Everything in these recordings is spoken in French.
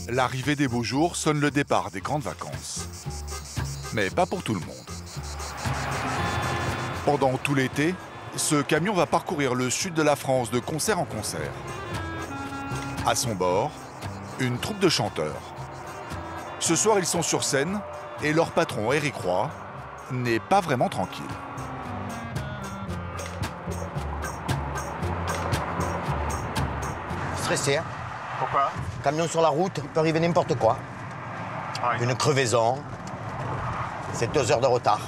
L'arrivée des beaux jours sonne le départ des grandes vacances. Mais pas pour tout le monde. Pendant tout l'été, ce camion va parcourir le sud de la France de concert en concert. À son bord, une troupe de chanteurs. Ce soir, ils sont sur scène et leur patron, Éric Roy, n'est pas vraiment tranquille. Stressé, hein? Pourquoi? Camion sur la route, il peut arriver n'importe quoi. Ah, Une crevaison. C'est 2 heures de retard.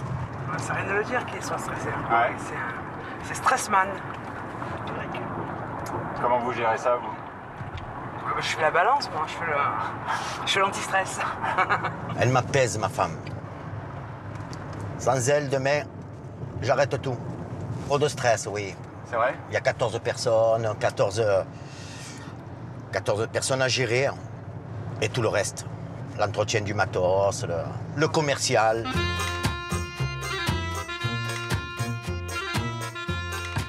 Ça rien de le dire qu'il soit stressé. Ouais. C'est stressman. Comment vous gérez ça, vous? Je fais la balance, moi. Je fais l'anti-stress. Elle m'apaise, ma femme. Sans elle, demain, j'arrête tout. Trop de stress, oui. C'est vrai? Il y a 14 personnes, 14 personnes à gérer. Et tout le reste. L'entretien du matos, le commercial.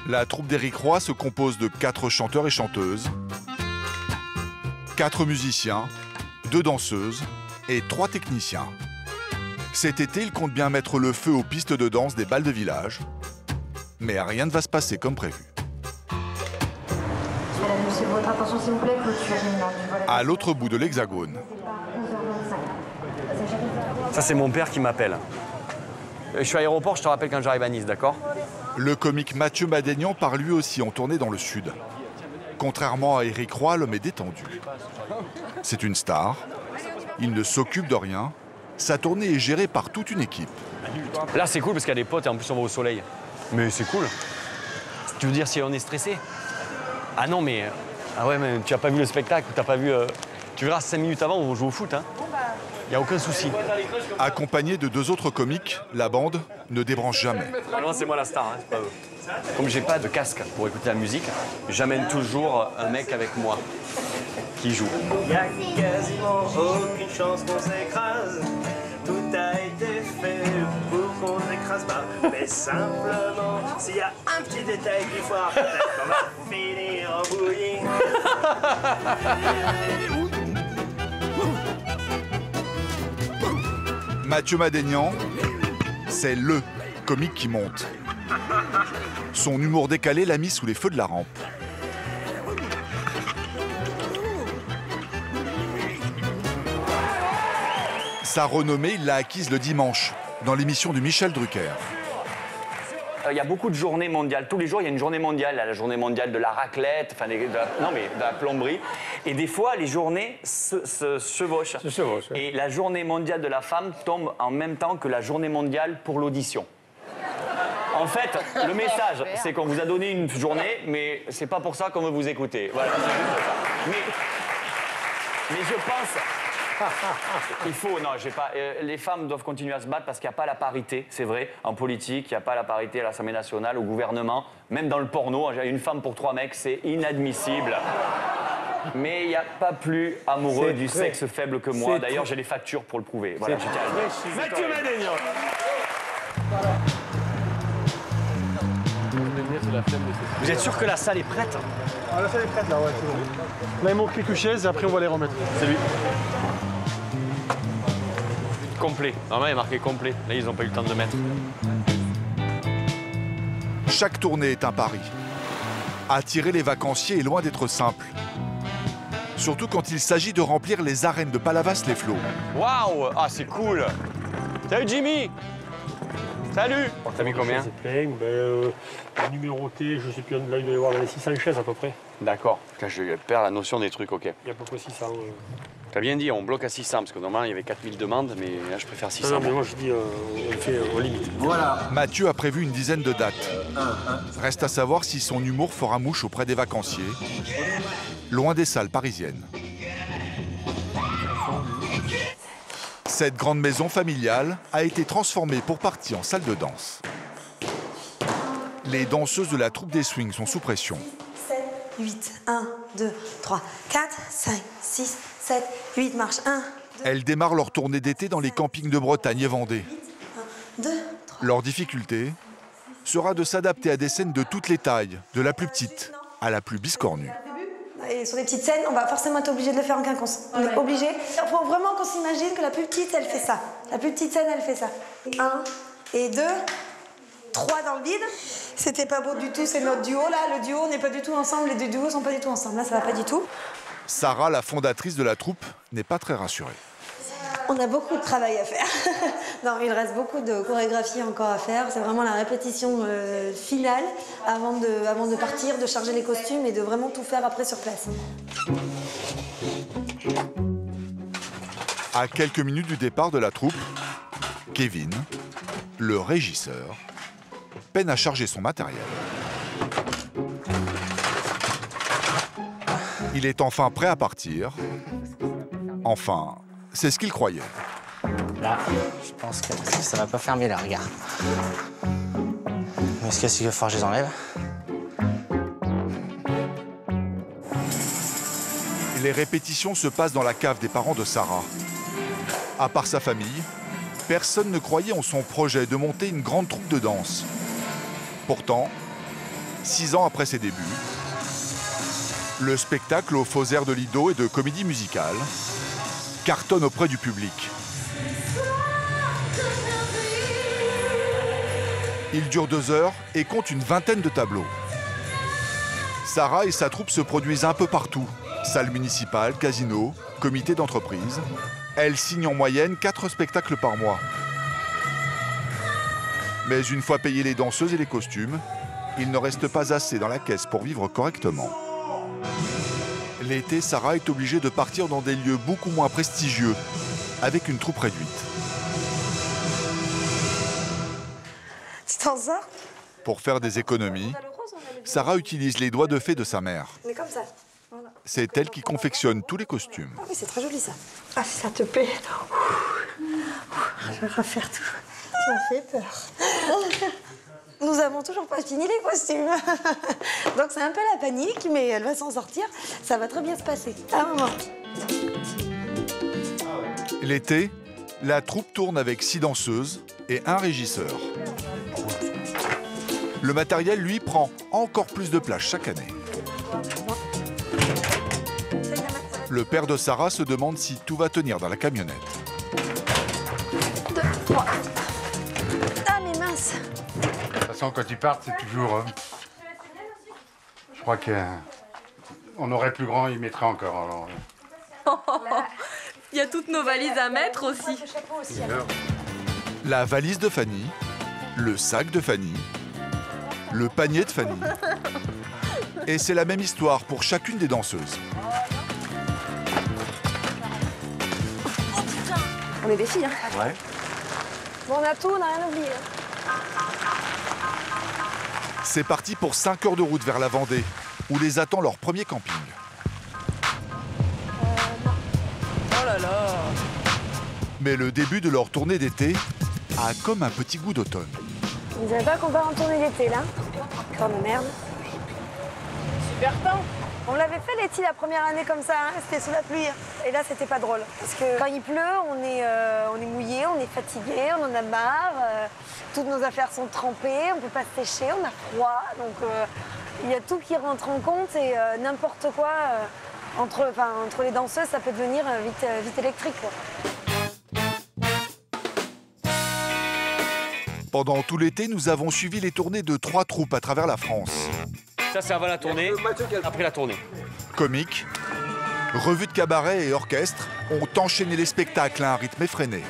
La troupe d'Éric Roy se compose de 4 chanteurs et chanteuses, 4 musiciens, 2 danseuses et 3 techniciens. Cet été, il compte bien mettre le feu aux pistes de danse des bals de village. Mais rien ne va se passer comme prévu. Monsieur, votre attention s'il vous plaît, clôture. À l'autre bout de l'Hexagone, Ça, c'est mon père qui m'appelle. Je suis à l'aéroport, je te rappelle quand j'arrive à Nice, d'accord? le comique Mathieu Madénian part lui aussi en tournée dans le sud. Contrairement à Éric Roy, l'homme est détendu. C'est une star, il ne s'occupe de rien, sa tournée est gérée par toute une équipe. Là, c'est cool parce qu'il y a des potes et en plus, on va au soleil. Mais c'est cool. Tu veux dire si on est stressé? Ah non, mais... Ah ouais, mais tu n'as pas vu le spectacle, t'as pas vu... Tu verras, 5 minutes avant, on joue au foot, hein. Il n'y a aucun souci. Accompagné de 2 autres comiques, la bande ne débranche jamais. Non, c'est moi la star, hein, c'est pas eux. Comme j'ai pas de casque pour écouter la musique, j'amène toujours un mec avec moi qui joue. Il n'y a quasiment aucune chance qu'on s'écrase. Tout a été fait pour qu'on n'écrase pas. Mais simplement, s'il y a un petit détail qu'il faut, peut-être qu'on va finir en bouillie. Mathieu Madénian, c'est le comique qui monte. Son humour décalé l'a mis sous les feux de la rampe. Sa renommée, il l'a acquise le dimanche, dans l'émission de Michel Drucker. Il y a beaucoup de journées mondiales. Tous les jours, il y a une journée mondiale. Il y a la journée mondiale de la raclette, enfin, de la plomberie. Et des fois, les journées se chevauchent. Et la journée mondiale de la femme tombe en même temps que la journée mondiale pour l'audition. En fait, le message, c'est qu'on vous a donné une journée, mais c'est pas pour ça qu'on veut vous écouter. Voilà, c'est juste ça. Mais je pense... Il faut, non, j'ai pas. Les femmes doivent continuer à se battre parce qu'il n'y a pas la parité, c'est vrai. En politique, il n'y a pas la parité à l'Assemblée nationale, au gouvernement, même dans le porno. Une femme pour 3 mecs, c'est inadmissible. Mais il n'y a pas plus amoureux du sexe faible que moi. D'ailleurs, j'ai les factures pour le prouver. Voilà, je tiens à le dire. Mathieu Madénian. Vous êtes sûr que la salle est prête? Ah, la salle est prête là, ouais, c'est bon. Là, il manque quelques chaises et après, on va les remettre. C'est lui. Complet. Normalement, il est marqué complet. Là, ils n'ont pas eu le temps de le mettre. Chaque tournée est un pari. Attirer les vacanciers est loin d'être simple. Surtout quand il s'agit de remplir les arènes de Palavas-les-Flots. Waouh! Ah, c'est cool! Salut, Jimmy! Salut! T'as mis combien? C'est plein, numéroté, je sais plus, là, il doit y avoir les 600 chaises à peu près. D'accord. Je perds la notion des trucs, ok. Il y a à peu près 600. T'as bien dit, on bloque à 600, parce que normalement, il y avait 4000 demandes, mais là, je préfère 600. Non, mais moi, je dis, on fait au limite. Voilà. Mathieu a prévu une dizaine de dates. Reste à savoir si son humour fera mouche auprès des vacanciers, loin des salles parisiennes. Cette grande maison familiale a été transformée pour partie en salle de danse. Les danseuses de la troupe des Swings sont sous pression. 7, 8, 1, 2, 3, 4, 5, 6, 7, 8, marche 1, 2, Elles démarrent leur tournée d'été dans les campings de Bretagne et Vendée. 1, 2, 3. Leur difficulté sera de s'adapter à des scènes de toutes les tailles, de la plus petite à la plus biscornue. et sur les petites scènes, on va forcément être obligé de le faire en quinconce. On est obligé. Il faut vraiment qu'on s'imagine que la plus petite, elle fait ça. La plus petite scène, elle fait ça. 1 et 2, 3 dans le vide. C'était pas beau du tout, c'est notre duo là. Le duo, on n'est pas du tout ensemble, les deux duos sont pas du tout ensemble. Là, ça va pas du tout. Sarah, la fondatrice de la troupe, n'est pas très rassurée. On a beaucoup de travail à faire. Non, il reste beaucoup de chorégraphie encore à faire. C'est vraiment la répétition finale avant de partir, de charger les costumes et de vraiment tout faire après sur place. À quelques minutes du départ de la troupe, Kevin, le régisseur, peine à charger son matériel. Il est enfin prêt à partir. Enfin, c'est ce qu'il croyait. Là, je pense que ça va pas fermer là, regarde. Mais est-ce qu'il va falloir que je les enlève? Les répétitions se passent dans la cave des parents de Sarah. À part sa famille, personne ne croyait en son projet de monter une grande troupe de danse. Pourtant, 6 ans après ses débuts, le spectacle aux faux airs de Lido et de comédie musicale cartonne auprès du public. Il dure 2 heures et compte une vingtaine de tableaux. Sarah et sa troupe se produisent un peu partout. Salle municipale, casino, comité d'entreprise. Elle signe en moyenne 4 spectacles par mois. Mais une fois payés les danseuses et les costumes, il ne reste pas assez dans la caisse pour vivre correctement. L'été, Sarah est obligée de partir dans des lieux beaucoup moins prestigieux, avec une troupe réduite. Tu t'en sors? Pour faire des économies, Sarah utilise les doigts de fée de sa mère. Mais comme ça. Voilà. C'est elle qui confectionne tous les costumes. Ah oui, c'est très joli ça. Ah, si ça te plaît. Je vais refaire tout. Ça me fait peur. Nous avons toujours pas fini les costumes. Donc c'est un peu la panique, mais elle va s'en sortir. Ça va très bien se passer. À un moment. L'été, la troupe tourne avec 6 danseuses et 1 régisseur. Le matériel, lui, prend encore plus de place chaque année. Le père de Sarah se demande si tout va tenir dans la camionnette. 2, 3. Ah, mais mince. De toute façon, quand ils partent, c'est toujours... Je crois qu'on aurait plus grand, ils mettraient encore. Alors... Il y a toutes nos valises à mettre aussi. La valise de Fanny, le sac de Fanny, le panier de Fanny. Et c'est la même histoire pour chacune des danseuses. On est des filles, hein? Ouais. Bon, on a tout, on n'a rien oublié. C'est parti pour 5 heures de route vers la Vendée, où les attend leur premier camping. Oh là là! Mais le début de leur tournée d'été a comme un petit goût d'automne. Vous savez pas qu'on part en tournée d'été, là? Encore de merde. Super temps! On l'avait fait l'été la première année comme ça, hein, c'était sous la pluie. Et là, c'était pas drôle. Parce que quand il pleut, on est mouillé, on est fatigué, on en a marre. Toutes nos affaires sont trempées, on peut pas se sécher, on a froid. Donc il y a tout qui rentre en compte et n'importe quoi entre les danseuses, ça peut devenir vite électrique, quoi. Pendant tout l'été, nous avons suivi les tournées de 3 troupes à travers la France. Ça, c'est avant la tournée, après la tournée. Comiques, revues de cabaret et orchestre ont enchaîné les spectacles à un rythme effréné.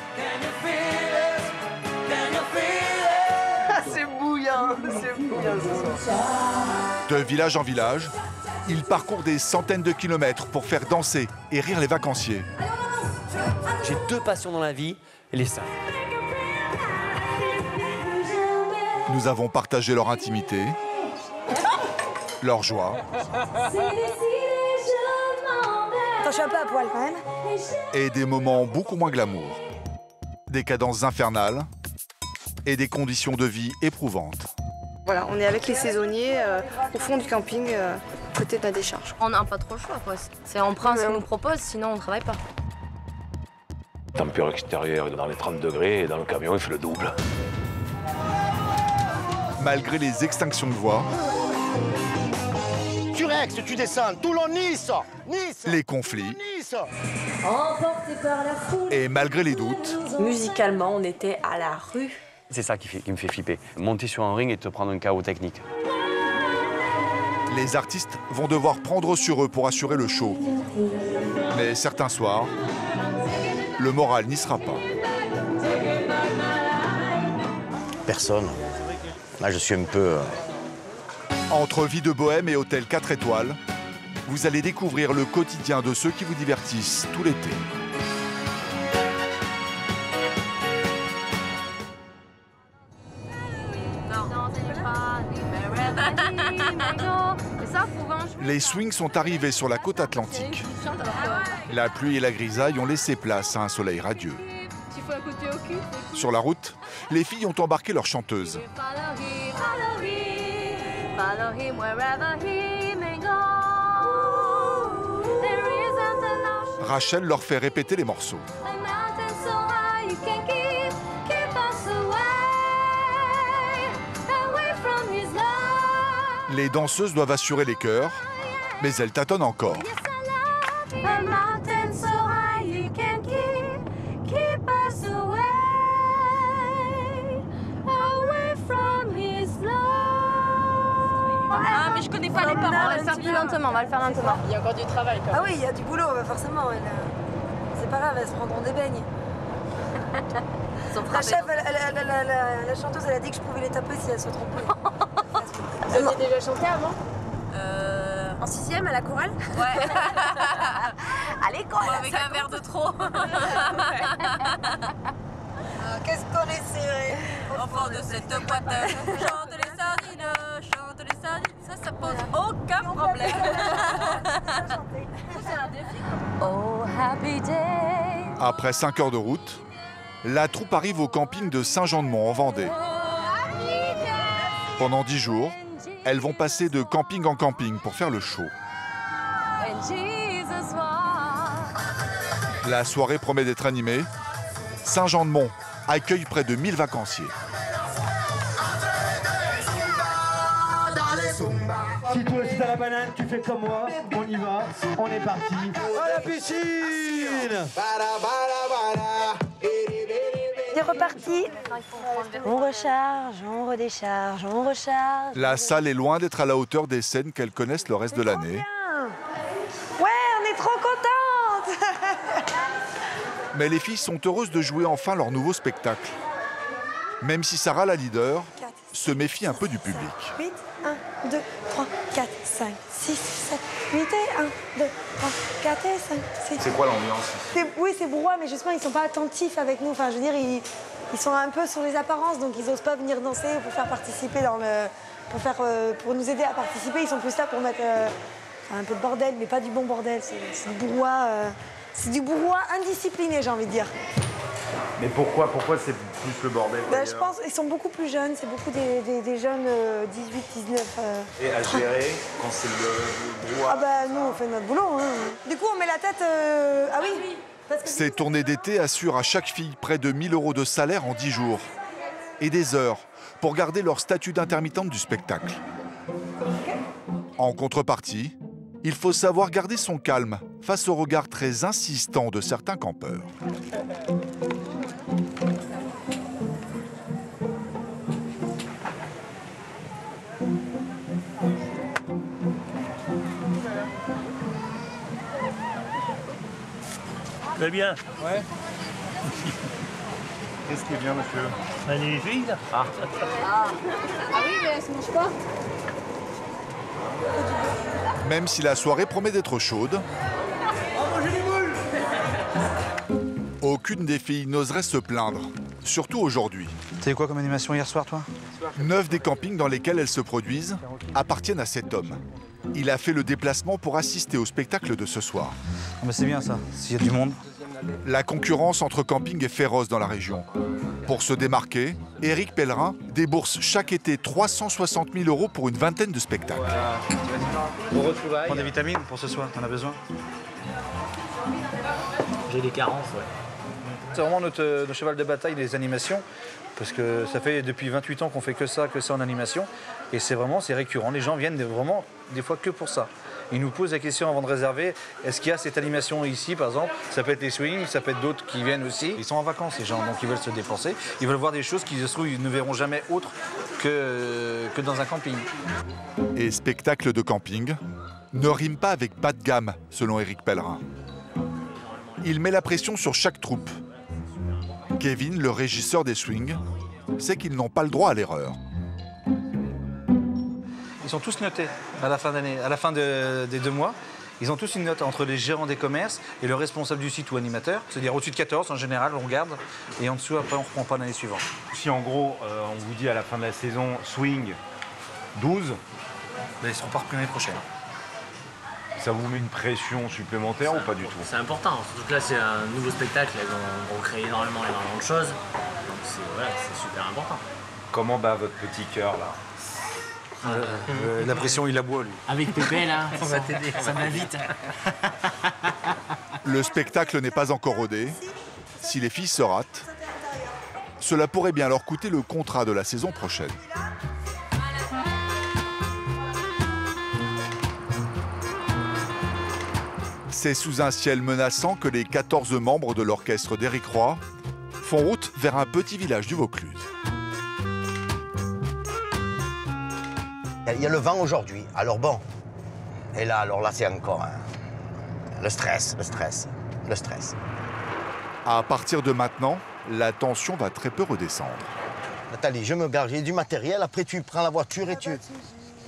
C'est bouillant, ce soir. De village en village, ils parcourent des centaines de kilomètres pour faire danser et rire les vacanciers. J'ai 2 passions dans la vie, les seins. Nous avons partagé leur intimité, leur joie. Attends, je suis un peu à poil quand même. Et des moments beaucoup moins glamour. Des cadences infernales et des conditions de vie éprouvantes. Voilà, on est avec les saisonniers au fond du camping, côté de la décharge. On n'a pas trop le choix, quoi. C'est en prend ce qu'on nous propose, sinon on ne travaille pas. Température extérieure dans les 30 degrés et dans le camion, il fait le double. Malgré les extinctions de voix, Tu restes. Aix, tu descends. Toulon, Nice. Nice. Les conflits. Nice. Emporté par la foule. Et malgré les doutes, Musicalement, on était à la rue. C'est ça qui me fait flipper. Monter sur un ring et te prendre un KO technique. les artistes vont devoir prendre sur eux pour assurer le show. Mais certains soirs, le moral n'y sera pas. Personne. Là, je suis un peu... Entre vie de bohème et hôtel 4 étoiles, vous allez découvrir le quotidien de ceux qui vous divertissent tout l'été. Les swings sont arrivés sur la côte atlantique. La pluie et la grisaille ont laissé place à un soleil radieux. Sur la route, les filles ont embarqué leur chanteuse. Rachel leur fait répéter les morceaux. Les danseuses doivent assurer les chœurs, mais elles tâtonnent encore. Ah, mais je connais pas les paroles. On va le faire plus lentement, on va le faire lentement. Il y a encore du travail quand même. Ah oui, il y a du boulot, forcément. C'est pas grave, elles se prendront des beignes. La chef, la chanteuse, elle a dit que je pouvais les taper si elle se trompait. Vous aviez déjà chanté avant En 6e à la chorale. Ouais. À l'école. Avec un verre de trop. Qu'est-ce qu'on est serré. Enfant de cette boîte, chante les sardines, chante les sardines. Ça pose aucun problème. Oh, happy day. Après 5 heures de route, la troupe arrive au camping de Saint-Jean-de-Mont en Vendée. Pendant 10 jours, elles vont passer de camping en camping pour faire le show. La soirée promet d'être animée. Saint-Jean-de-Mont accueille près de 1000 vacanciers. Si toi aussi t'as la banane, tu fais comme moi, on y va, on est parti. À la piscine! C'est reparti. On recharge, on redécharge, on recharge. La salle est loin d'être à la hauteur des scènes qu'elles connaissent le reste de l'année. Ouais, on est trop contentes. Mais les filles sont heureuses de jouer enfin leur nouveau spectacle. Même si Sarah, la leader, se méfie un peu du public. 8, 1, 2, 3, 4, 5, 6, 7, 8 et 1, 2, 3, 4 et 5, 6. C'est quoi l'ambiance? Oui, c'est brouhaha, mais justement, ils sont pas attentifs avec nous. Enfin, je veux dire, ils sont un peu sur les apparences, donc ils n'osent pas venir danser pour faire participer dans le... pour nous aider à participer. Ils sont plus là pour mettre un peu de bordel, mais pas du bon bordel. C'est du brouhaha. C'est du brouhaha indiscipliné, j'ai envie de dire. Mais pourquoi c'est plus le bordel? Je pense qu'ils sont beaucoup plus jeunes, c'est beaucoup des jeunes 18, 19. Et à gérer quand c'est le brouhaha? Ah bah nous on fait notre boulot. Hein. Du coup on met la tête... Ah oui, parce que... Ces tournées d'été assurent à chaque fille près de 1000 € de salaire en 10 jours. Et des heures pour garder leur statut d'intermittente du spectacle. En contrepartie, il faut savoir garder son calme face au regard très insistant de certains campeurs. Très bien. Ouais. Qu'est-ce qui est bien, monsieur? Magnifique. Ah. Ah oui, mais elle se mange pas. Même si la soirée promet d'être chaude, aucune des filles n'oserait se plaindre, surtout aujourd'hui. T'as eu quoi comme animation hier soir, toi? 9 des campings dans lesquels elles se produisent appartiennent à cet homme. Il a fait le déplacement pour assister au spectacle de ce soir. Ah bah c'est bien ça, s'il y a du monde. La concurrence entre campings est féroce dans la région. Pour se démarquer, Éric Pellerin débourse chaque été 360 000 € pour une vingtaine de spectacles. Prends des vitamines pour ce soir, t'en as besoin? J'ai des carences, ouais. C'est vraiment notre cheval de bataille, les animations, parce que ça fait depuis 28 ans qu'on fait que ça en animation, et c'est récurrent. Les gens viennent vraiment des fois que pour ça. Ils nous posent la question avant de réserver, est-ce qu'il y a cette animation ici, par exemple? Ça peut être les swings, ça peut être d'autres qui viennent aussi. Ils sont en vacances, les gens, donc ils veulent se dépenser. Ils veulent voir des choses qu'ils se trouvent, ils ne verront jamais autres que dans un camping. Et spectacle de camping ne rime pas avec bas de gamme, selon Éric Pellerin. Il met la pression sur chaque troupe. Kevin, le régisseur des swings, sait qu'ils n'ont pas le droit à l'erreur. Ils sont tous notés à la fin d'année, à la fin des 2 mois. Ils ont tous une note entre les gérants des commerces et le responsable du site ou animateur. C'est-à-dire au-dessus de 14 en général, on garde. Et en dessous, après, on ne reprend pas l'année suivante. Si en gros, on vous dit à la fin de la saison, swing 12, ben, ils ne seront pas repris l'année prochaine. Ça vous met une pression supplémentaire ou pas du tout? C'est important, surtout que là c'est un nouveau spectacle, ils vont créer énormément de choses, donc c'est super important. Comment bat votre petit cœur là? La pression, il aboie lui. Avec Pépé là, on va t'aider, ça va vite. Le spectacle n'est pas encore rodé. Si les filles se ratent, cela pourrait bien leur coûter le contrat de la saison prochaine. C'est sous un ciel menaçant que les 14 membres de l'orchestre d'Éric Roy font route vers un petit village du Vaucluse. Il y a le vent aujourd'hui, alors bon. Et là, c'est encore le stress. À partir de maintenant, la tension va très peu redescendre. Nathalie, je me gare, j'ai du matériel, après tu prends la voiture et tu...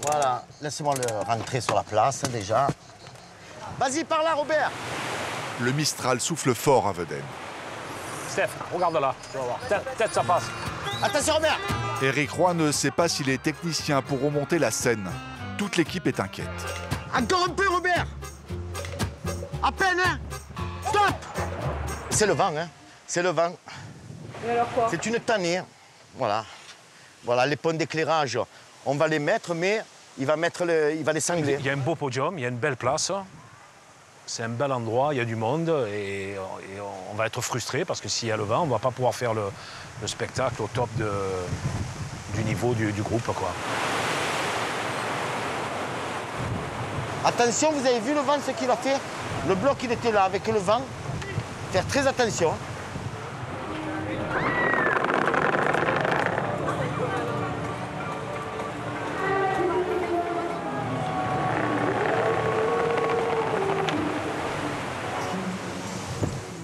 Voilà, laisse-moi le rentrer sur la place déjà. Vas-y, par là, Robert. Le Mistral souffle fort à Vedène. Steph, regarde là, tu vas voir. Peut-être ça passe. Attention, Robert. Éric Roy ne sait pas si les techniciens pourront monter la scène. Toute l'équipe est inquiète. Encore un peu, Robert. À peine, hein. Stop. C'est le vent, hein. C'est le vent. Et alors quoi? C'est une tannée. Voilà. Voilà, les ponts d'éclairage, on va les mettre, mais il va les cingler. Il y a un beau podium, il y a une belle place. C'est un bel endroit, il y a du monde et on va être frustrés parce que s'il y a le vent, on ne va pas pouvoir faire le spectacle au top du niveau du groupe, quoi. Attention, vous avez vu le vent, ce qu'il a fait? Le bloc, il était là avec le vent. Faire très attention.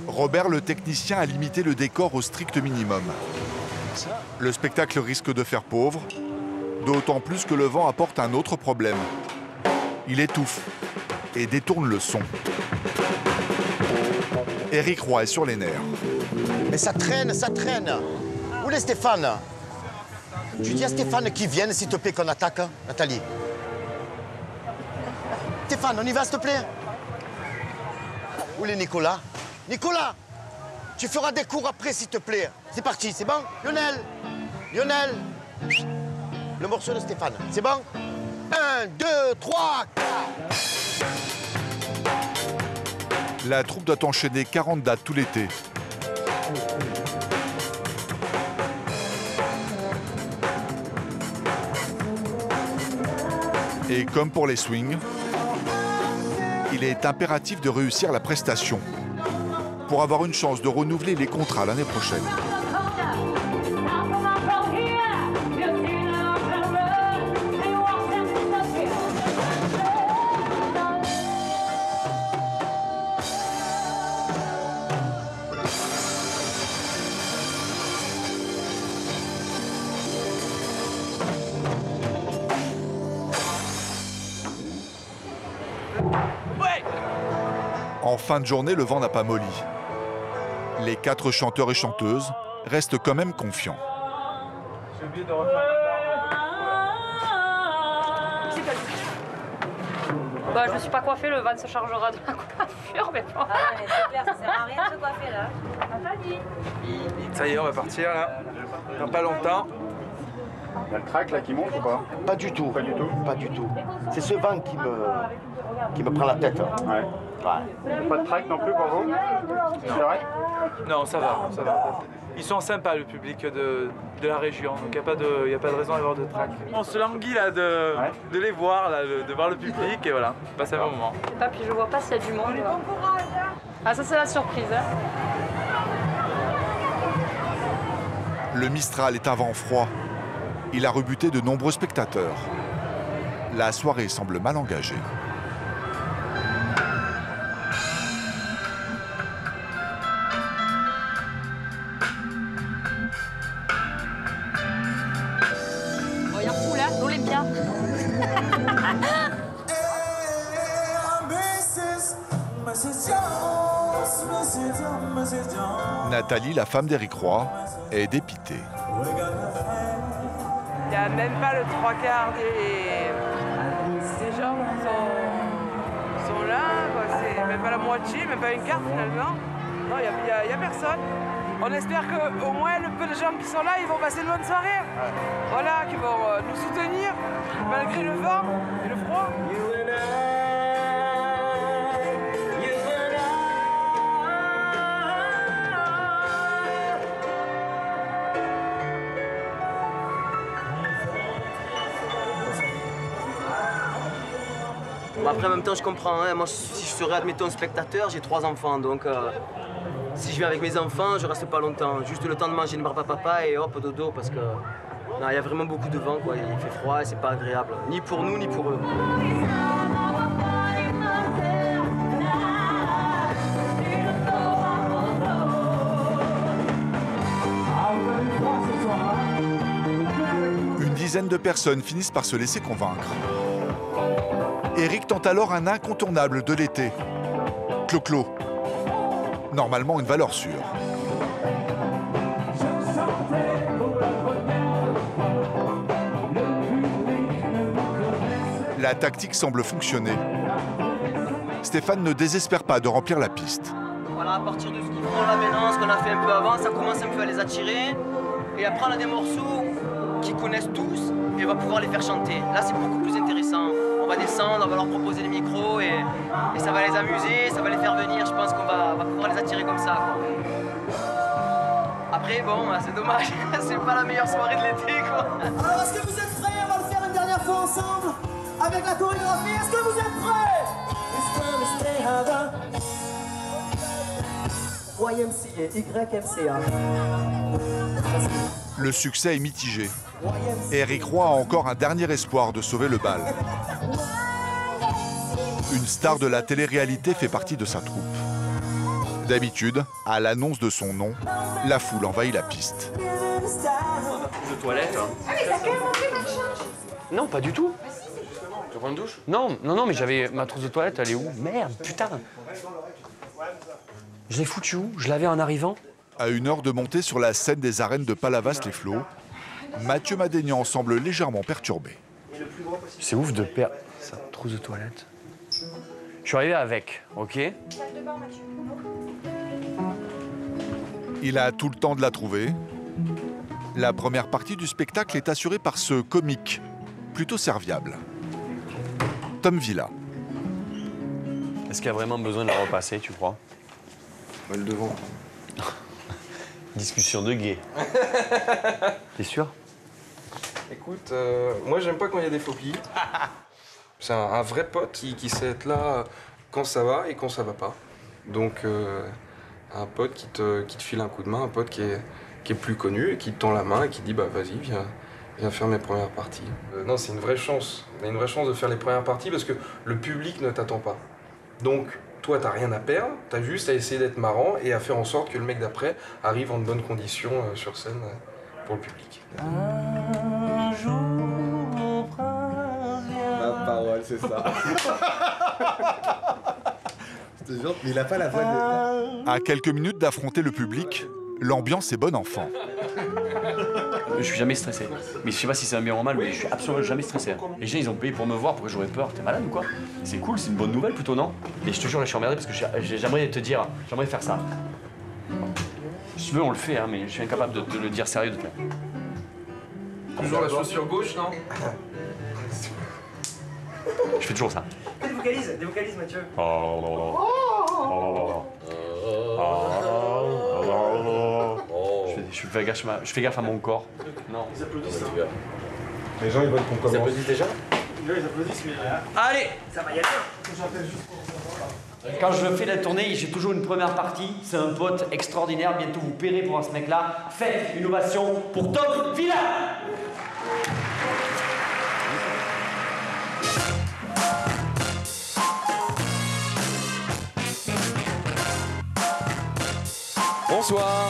Robert, le technicien, a limité le décor au strict minimum. Le spectacle risque de faire pauvre, d'autant plus que le vent apporte un autre problème. Il étouffe et détourne le son. Éric Roy est sur les nerfs. Mais ça traîne, ça traîne. Où est Stéphane? Tu dis à Stéphane qu'il vienne, s'il te plaît, qu'on attaque, hein, Nathalie. Stéphane, on y va, s'il te plaît? Où est Nicolas? Nicolas, tu feras des cours après, s'il te plaît. C'est parti, c'est bon? Lionel, le morceau de Stéphane, c'est bon? 1, 2, 3, 4. La troupe doit enchaîner 40 dates tout l'été. Et comme pour les swings, il est impératif de réussir la prestation pour avoir une chance de renouveler les contrats l'année prochaine. En fin de journée, le vent n'a pas molli. Les 4 chanteurs et chanteuses restent quand même confiants. J'ai oublié de refaire. Bah, je me suis pas coiffée, le van se chargera de la coiffure, mais bon. Ah ouais, mais c'est clair, ça sert à rien de se coiffer là. Ça y est, on va partir là. Dans pas longtemps. Il y a le track là qui monte ou pas? Pas du tout. Pas du tout. Pas du tout. C'est ce vent qui me... qui me prend la tête. Ouais. Pas de track non plus pour vous? C'est vrai? Non, ça va, ça va. Ils sont sympas, le public de la région, donc il n'y a pas de raison d'avoir de trac. On se languit là de les voir, là, de voir le public et voilà, passer un bon moment. Je sais pas, puis je vois pas s'il y a du monde. Ah, ça c'est la surprise. Hein. Le Mistral est un vent froid. Il a rebuté de nombreux spectateurs. La soirée semble mal engagée. Regarde fou là, l'Olympia. Nathalie, la femme d'Éric Roy, est dépitée. Il n'y a même pas le 3/4 des gens qui sont là, quoi. C'est même pas la moitié, même pas une carte finalement. Non, il n'y a personne. On espère qu'au moins le peu de gens qui sont là, ils vont passer une bonne soirée. Voilà, qui vont nous soutenir malgré le vent et le froid. Bon, après, en même temps, je comprends. Hein. Moi, si je serais, admettons, spectateur, j'ai 3 enfants. Donc, si je viens avec mes enfants, je reste pas longtemps. Juste le temps de manger une barbe à papa et hop, dodo. Parce que il y a vraiment beaucoup de vent, quoi. Il fait froid et c'est pas agréable. Ni pour nous, ni pour eux. Une dizaine de personnes finissent par se laisser convaincre. Éric tente alors un incontournable de l'été, Clo-Clo. Normalement une valeur sûre. La tactique semble fonctionner. Stéphane ne désespère pas de remplir la piste. Voilà, à partir de ce qu'ils font là maintenant, ce qu'on a fait un peu avant, ça commence un peu à les attirer. Et après, on a des morceaux qu'ils connaissent tous et on va pouvoir les faire chanter. Là, c'est beaucoup plus intéressant. On va descendre, on va leur proposer des micros et ça va les amuser, ça va les faire venir. Je pense qu'on va pouvoir les attirer comme ça, quoi. Après, bon, c'est dommage, c'est pas la meilleure soirée de l'été, quoi. Alors, est-ce que vous êtes prêts? On va le faire une dernière fois ensemble avec la chorégraphie. Est-ce que vous êtes prêts? YMCA, YMCA. Le succès est mitigé. Éric Roy a encore un dernier espoir de sauver le bal. Une star de la télé-réalité fait partie de sa troupe. D'habitude, à l'annonce de son nom, la foule envahit la piste. De toilette. Non, pas du tout. Tu prends une douche? Non, mais j'avais ma trousse de toilette, elle est où? Merde, putain. Je l'ai foutue où? Je l'avais en arrivant. À 1 heure de montée sur la scène des arènes de Palavas-les-Flots, Mathieu Madénian semble légèrement perturbé. C'est ouf de perdre sa trousse de toilette. Je suis arrivé avec, ok? Il a tout le temps de la trouver. La première partie du spectacle est assurée par ce comique, plutôt serviable. Tom Villa. Est-ce qu'il y a vraiment besoin de la repasser, tu crois? Le devant. Discussion de gay. T'es sûr? Écoute, moi j'aime pas quand il y a des phobies. C'est un vrai pote qui sait être là quand ça va et quand ça va pas. Donc un pote qui te file un coup de main, un pote qui est plus connu et qui te tend la main et qui dit bah vas-y, viens faire mes premières parties. Non, c'est une vraie chance. Mais une vraie chance de faire les premières parties parce que le public ne t'attend pas. Donc toi, t'as rien à perdre, t'as juste à essayer d'être marrant et à faire en sorte que le mec d'après arrive en de bonnes conditions sur scène pour le public. Un jour, mon prince viendra. La parole, c'est ça. Je te jure, mais il a pas la voix de... À quelques minutes d'affronter le public, l'ambiance est bon enfant. Je suis jamais stressé. Mais je sais pas si c'est un bien ou un mal, mais je suis absolument jamais stressé. Les gens, ils ont payé pour me voir, pourquoi j'aurais peur? T'es malade ou quoi? C'est cool, c'est une bonne nouvelle plutôt, non? Et je te jure, là, je suis emmerdé parce que j'aimerais te dire, j'aimerais faire ça. Si tu veux, on le fait, hein, mais je suis incapable de te le dire sérieux. Toujours la chaussure gauche, non? Je fais toujours ça. Dévocalise, Mathieu. Je fais gaffe à mon corps. Non. Ils applaudissent. Les gens, ils veulent qu'on commence. Ils applaudissent déjà? Ils applaudissent, mais... Allez, ça va y aller. Quand je fais la tournée, j'ai toujours une première partie. C'est un pote extraordinaire. Bientôt, vous paierez pour voir ce mec-là. Faites une ovation pour Tom Villa. Bonsoir.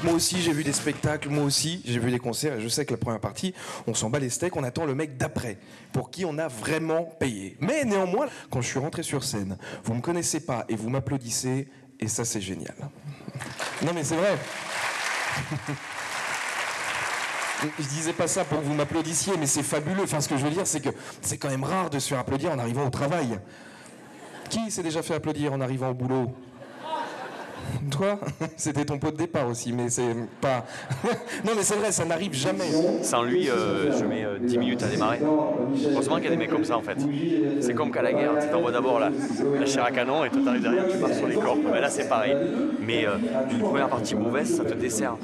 Moi aussi, j'ai vu des spectacles, moi aussi, j'ai vu des concerts, et je sais que la première partie, on s'en bat les steaks, on attend le mec d'après, pour qui on a vraiment payé. Mais néanmoins, quand je suis rentré sur scène, vous me connaissez pas et vous m'applaudissez, et ça, c'est génial. Non, mais c'est vrai. Je disais pas ça pour que vous m'applaudissiez, mais c'est fabuleux. Enfin, ce que je veux dire, c'est que c'est quand même rare de se faire applaudir en arrivant au travail. Qui s'est déjà fait applaudir en arrivant au boulot ? Toi, c'était ton pot de départ aussi, mais c'est pas... Non mais c'est vrai, ça n'arrive jamais. Sans lui, je mets 10 minutes à démarrer. Heureusement qu'il y a des mecs comme ça en fait. C'est comme qu'à la guerre, tu t'envoies d'abord la chair à canon et toi t'arrives derrière, tu pars sur les corps. Mais là c'est pareil. Mais une première partie mauvaise, ça te dessert.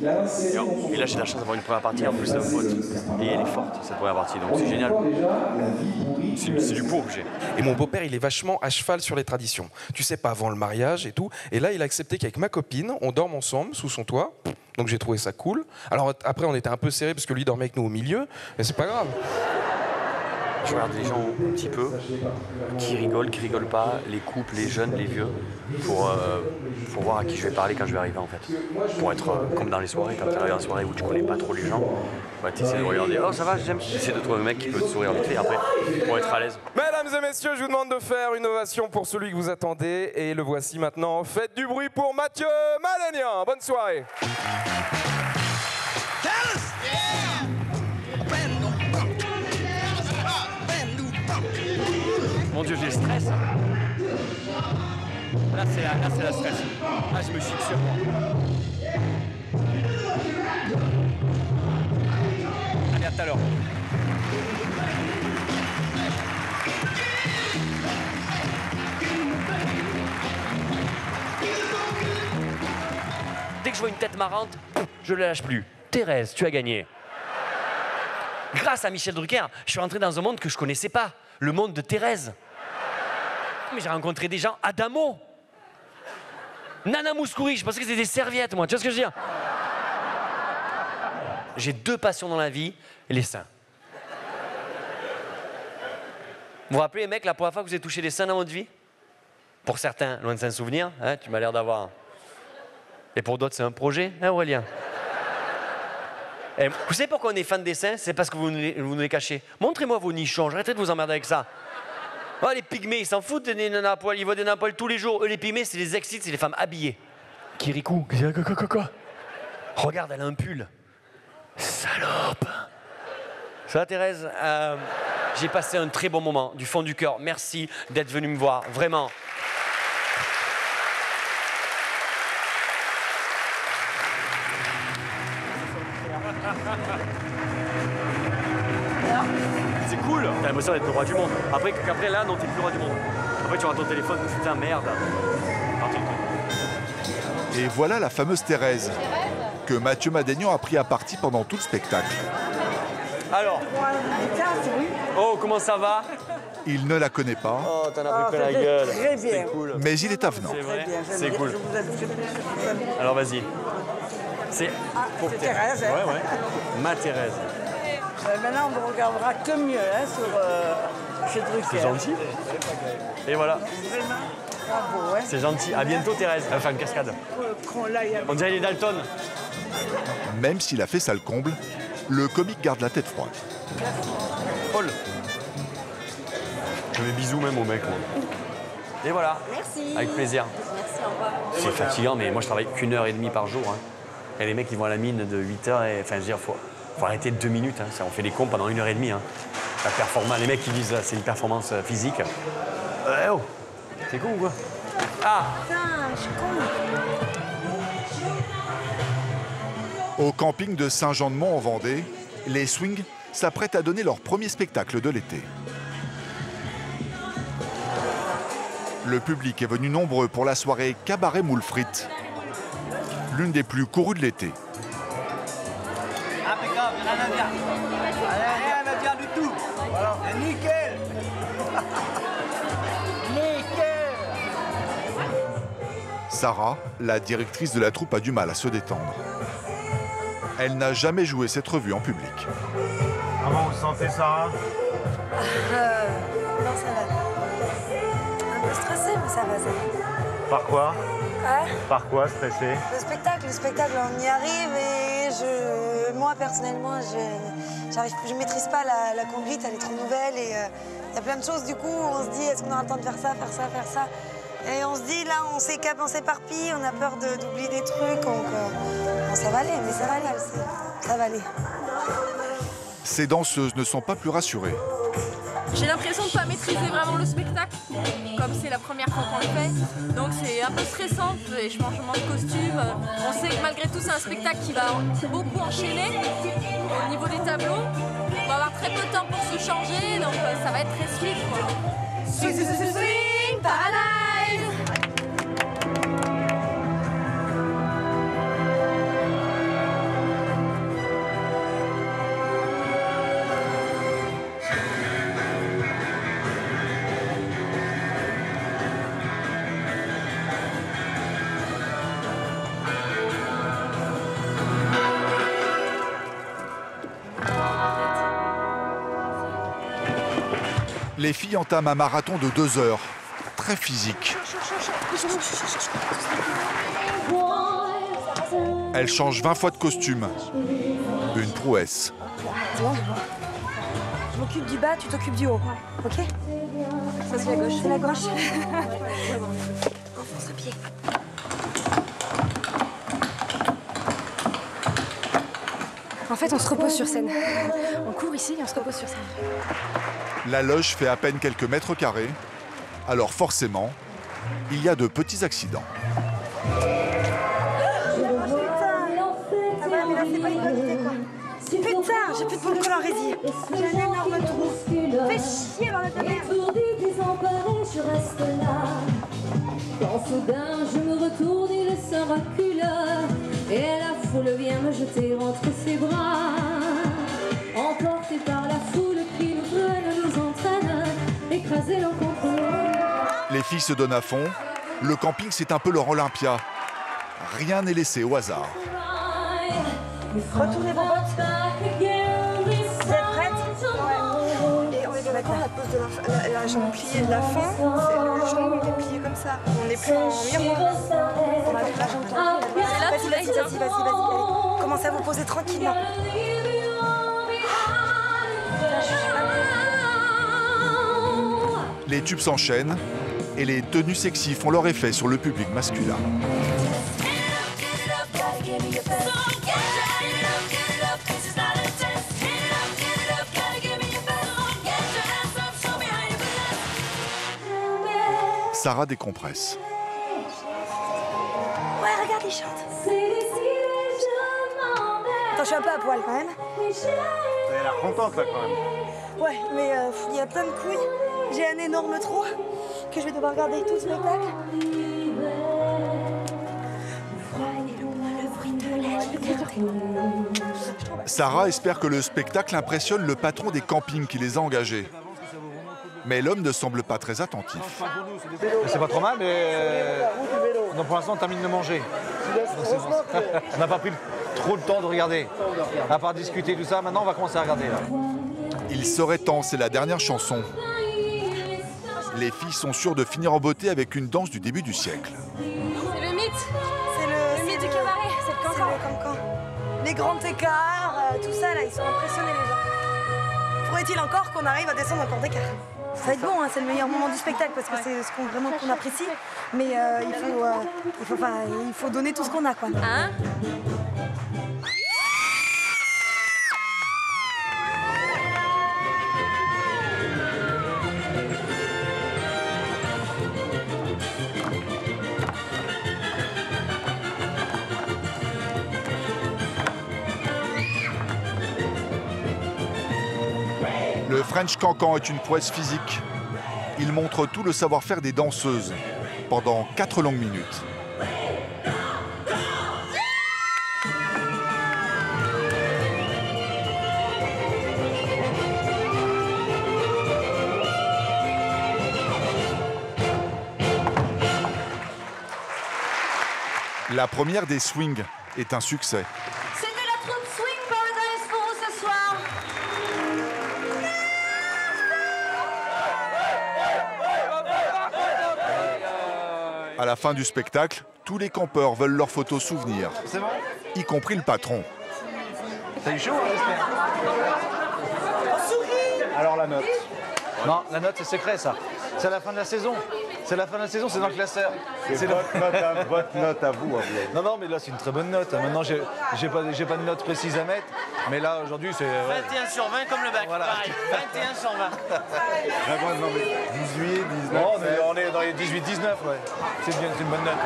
Et là j'ai la chance d'avoir une première partie en plus d'un pote. Et elle est forte cette première partie, donc c'est génial. C'est du pot que j'ai. Et mon beau-père, il est vachement à cheval sur les traditions. Tu sais, pas avant le mariage et tout. Et là, il a accepté qu'avec ma copine, on dorme ensemble sous son toit. Donc j'ai trouvé ça cool. Alors après, on était un peu serrés parce que lui dormait avec nous au milieu. Mais c'est pas grave. Je regarde les gens un petit peu, qui rigolent pas, les couples, les jeunes, les vieux, pour voir à qui je vais parler quand je vais arriver en fait. Pour être comme dans les soirées, quand tu arrives dans une soirée où tu connais pas trop les gens, bah, tu essaies de regarder, oh ça va, j'aime. J'essaie de trouver un mec qui peut te sourire vite fait après, pour être à l'aise. Mesdames et messieurs, je vous demande de faire une ovation pour celui que vous attendez. Et le voici maintenant. Faites du bruit pour Mathieu Madénian. Bonne soirée. Mon Dieu, j'ai le stress. Là, c'est la stress. Là, je me chique sur moi. Allez, à tout à l'heure. Dès que je vois une tête marrante, je ne la lâche plus. Thérèse, tu as gagné. Grâce à Michel Drucker, je suis rentré dans un monde que je ne connaissais pas. Le monde de Thérèse. Mais j'ai rencontré des gens, Adamo, Nana Mouskouri, je pensais que c'était des serviettes, moi, tu vois ce que je veux dire? J'ai deux passions dans la vie, les seins. Vous vous rappelez, les mecs, la première fois que vous avez touché des seins dans votre vie? Pour certains, loin de s'en souvenir, hein, tu m'as l'air d'avoir. Et pour d'autres, c'est un projet, hein, Aurélien? Et vous savez pourquoi on est fan des seins? C'est parce que vous nous les cachez. Montrez-moi vos nichons, arrêtez de vous emmerder avec ça. Oh, les pygmées, ils s'en foutent des nanas à poil, ils voient des nanas à poil tous les jours. Eux, les pygmées, c'est les excites, c'est les femmes habillées. Kirikou, quoi? Regarde, elle a un pull. Salope. Ça va, Thérèse? J'ai passé un très bon moment, du fond du cœur. Merci d'être venue me voir, vraiment. C'est cool, t'as l'impression d'être le roi du monde. Après là, non, t'es plus le roi du monde. Après, tu auras ton téléphone, putain, merde. Et voilà la fameuse Thérèse, que Mathieu Madénian a pris à partie pendant tout le spectacle. Alors, oh, comment ça va? Il ne la connaît pas. Oh, t'en as pris plein la gueule. Très bien. C'est cool. Mais il est avenant. C'est vrai, c'est cool. Alors, vas-y. C'est Thérèse. Hein. Ouais. Ma Thérèse. Maintenant, on ne regardera que mieux hein, chez Drucker. C'est gentil. Et voilà. Bravo, hein. C'est gentil. À bientôt, Thérèse. Elle va faire une cascade. On dirait les Dalton. Même s'il a fait ça le comble, le comique garde la tête froide. Paul. Je fais bisous même au mec. Moi. Et voilà. Merci. Avec plaisir. Merci, au revoir. C'est fatigant, mais moi je travaille qu'1 heure et demie par jour. Hein. Et les mecs ils vont à la mine de 8 heures. Et, enfin, je veux dire, faut arrêter 2 minutes. Hein. Ça, on fait des comptes pendant 1 heure et demie. Hein. La performance, les mecs qui disent c'est une performance physique. Oh, c'est con ou quoi? Ah. Putain, je suis con. Au camping de Saint-Jean-de-Mont en Vendée, les Swings s'apprêtent à donner leur premier spectacle de l'été. Le public est venu nombreux pour la soirée Cabaret Moule Frites, l'une des plus courues de l'été. Impeccable, rien à dire. Rien à dire du tout. Voilà. Nickel. Nickel. Sarah, la directrice de la troupe, a du mal à se détendre. Elle n'a jamais joué cette revue en public. Comment vous le sentez, Sarah? Non, ça va. Un peu stressée, mais ça va, ça va. Par quoi? Ouais. Par quoi stressé? Le spectacle, on y arrive et moi personnellement, je maîtrise pas la conduite, elle est trop nouvelle et il y a plein de choses. Du coup, on se dit, est-ce qu'on aura le temps de faire ça, faire ça, faire ça? Et on se dit, là, on s'éparpille, on a peur d'oublier des trucs, donc ça va aller, mais ça va aller, ça va aller. Ces danseuses ne sont pas plus rassurées. J'ai l'impression de ne pas maîtriser vraiment le spectacle, comme c'est la première fois qu'on le fait. Donc c'est un peu stressant et je change de costume. On sait que malgré tout c'est un spectacle qui va beaucoup enchaîner au niveau des tableaux. On va avoir très peu de temps pour se changer, donc ça va être très fluide. Swing Paradise! Les filles entament un marathon de 2 heures, très physique. Elles changent 20 fois de costume. Une prouesse. Je m'occupe du bas, tu t'occupes du haut. Ok? Ça c'est la gauche. C'est la gauche. Enfonce le pied. En fait, on se repose sur scène. On court ici et on se repose sur scène. La loge fait à peine quelques mètres carrés, alors forcément, il y a de petits accidents. Putain, j'ai plus de boules de colorisie. J'ai un énorme trou. Fais chier dans la merde. Je reste là. Quand soudain je me retourne, il se recule et la foule vient me jeter entre ses bras. Emporté par la foule qui nous prenne, nous entraîne, écrasé l'un contre l'autre. Les filles se donnent à fond. Le camping, c'est un peu leur Olympia. Rien n'est laissé au hasard. Retournez vos bottes. Vous êtes prêtes? Ouais. Et on est d'accord, la pose de la jambe pliée de la fin, le genou il est plié comme ça. On n'est plus en miroir. On va mettre la jambe tranquille. Vas-y. Allez. Commencez à vous poser tranquillement. Les tubes s'enchaînent et les tenues sexy font leur effet sur le public masculin. Sarah décompresse. Ouais, regarde, il chante. Attends, je suis un peu à poil quand même. Vous avez l'air contente là quand même. Ouais, mais il y a plein de couilles. J'ai un énorme trou que je vais devoir regarder tout le spectacle. Sarah espère que le spectacle impressionne le patron des campings qui les a engagés. Mais l'homme ne semble pas très attentif. C'est pas trop mal, mais donc pour l'instant on termine de manger. On n'a pas pris trop le temps de regarder. À part discuter tout ça, maintenant on va commencer à regarder là. Il serait temps, c'est la dernière chanson. Les filles sont sûres de finir en beauté avec une danse du début du siècle. C'est le mythe. C'est le mythe du cabaret, c'est le cancan. Les grands écarts, tout ça là, ils sont impressionnés les gens. Faudrait-il encore qu'on arrive à descendre encore d'écart? Ça va être bon, hein, c'est le meilleur moment du spectacle parce que c'est ce qu'on apprécie. Mais il faut donner tout ce qu'on a, quoi. Hein? Le French Cancan est une prouesse physique. Ils montrent tout le savoir-faire des danseuses pendant 4 longues minutes. La première des swings est un succès. C'était la troupe Swing Paradise pour vous ce soir. À la fin du spectacle, tous les campeurs veulent leurs photos souvenirs, y compris le patron. T'as eu chaud, hein, j'espère. Alors la note. Non, la note c'est secret ça. C'est à la fin de la saison. C'est la fin de la saison, c'est dans le classeur. C'est votre note à vous. Non, non, mais là c'est une très bonne note. Maintenant, j'ai pas de note précise à mettre, mais là aujourd'hui c'est. 21 sur 20 comme le bac. Voilà. Pareil, 21 sur 20. Non, mais 18, 19. Non, on est dans les 18-19, ouais. C'est bien, c'est une bonne note.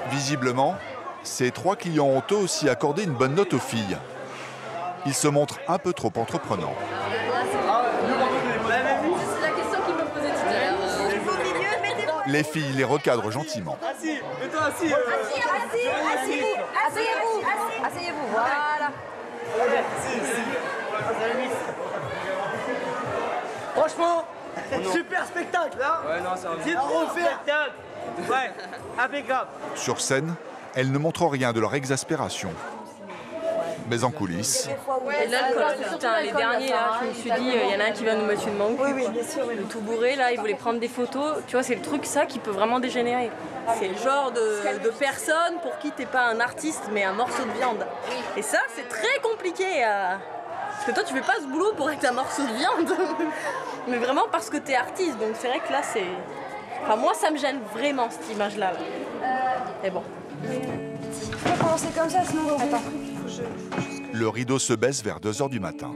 Visiblement, ces 3 clients ont eux aussi accordé une bonne note aux filles. Ils se montrent un peu trop entreprenants. C'est la question qu'ils me posaient tout à l'heure. Les filles les recadrent gentiment. Assis, mets-toi assis. Asseyez-vous. Asseyez-vous, voilà. Franchement, super spectacle, hein. Ouais, non, ça C'est trop faire. Ouais, impeccable. Sur scène, elles ne montrent rien de leur exaspération. Mais en coulisses, Et l'alcool, putain, les derniers là, je me suis dit, il y en a un qui va nous mettre une manque. Oui, bien sûr. Le tout bourré là, il voulait prendre des photos. Tu vois, c'est le truc ça qui peut vraiment dégénérer. C'est le genre de personne pour qui t'es pas un artiste mais un morceau de viande. Et ça, c'est très compliqué. Parce que toi, tu fais pas ce boulot pour être un morceau de viande, mais vraiment parce que t'es artiste. Donc c'est vrai que là, c'est. Enfin, moi, ça me gêne vraiment cette image-là. Mais bon. On va commencer comme ça, sinon on va pas. le rideau se baisse vers 2 h du matin.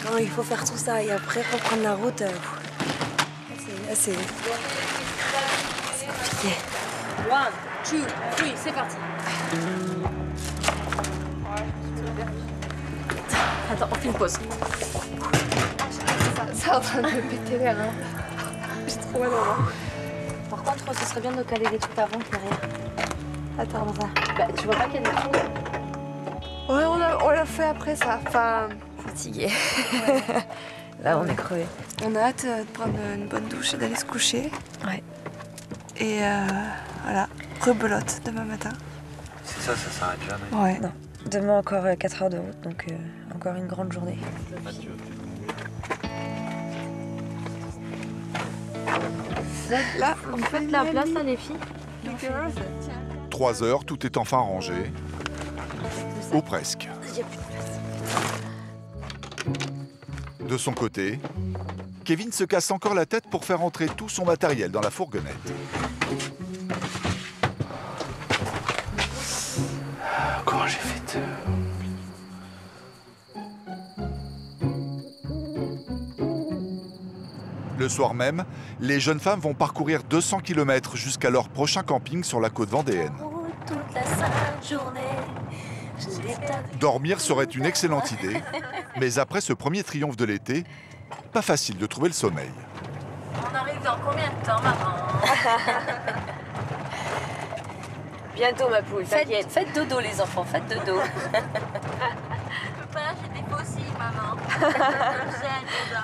Non, il faut faire tout ça et après reprendre la route. Là, c'est compliqué. 1, 2, 3, c'est parti. Attends, on fait une pause. C'est en train de me péter les reins. J'ai trop mal au rein. Par contre, ce serait bien de caler des trucs avant derrière. Attends, ça. Bah, tu vois pas qu'il y a des trucs? Ouais, on l'a fait après ça. Enfin, Fatigué. Ouais. Là, on est crevé. On a hâte de prendre une bonne douche et d'aller se coucher. Ouais. Et voilà, rebelote demain matin. C'est ça, ça s'arrête jamais. Ouais. Non. Demain, encore 4 heures de route, donc encore une grande journée. Là, vous faites la place à les filles. 3 heures, tout est enfin rangé. Ou presque. De son côté, Kevin se casse encore la tête pour faire entrer tout son matériel dans la fourgonnette. Comment j'ai fait Le soir même, les jeunes femmes vont parcourir 200 km jusqu'à leur prochain camping sur la côte vendéenne. Toute la sainte journée, Dormir serait une excellente idée, mais après ce premier triomphe de l'été, pas facile de trouver le sommeil. On arrive dans combien de temps, maman? Bientôt, ma poule, t'inquiète. Faites dodo, les enfants, faites dodo. je peux pas, j'ai des fossiles, maman.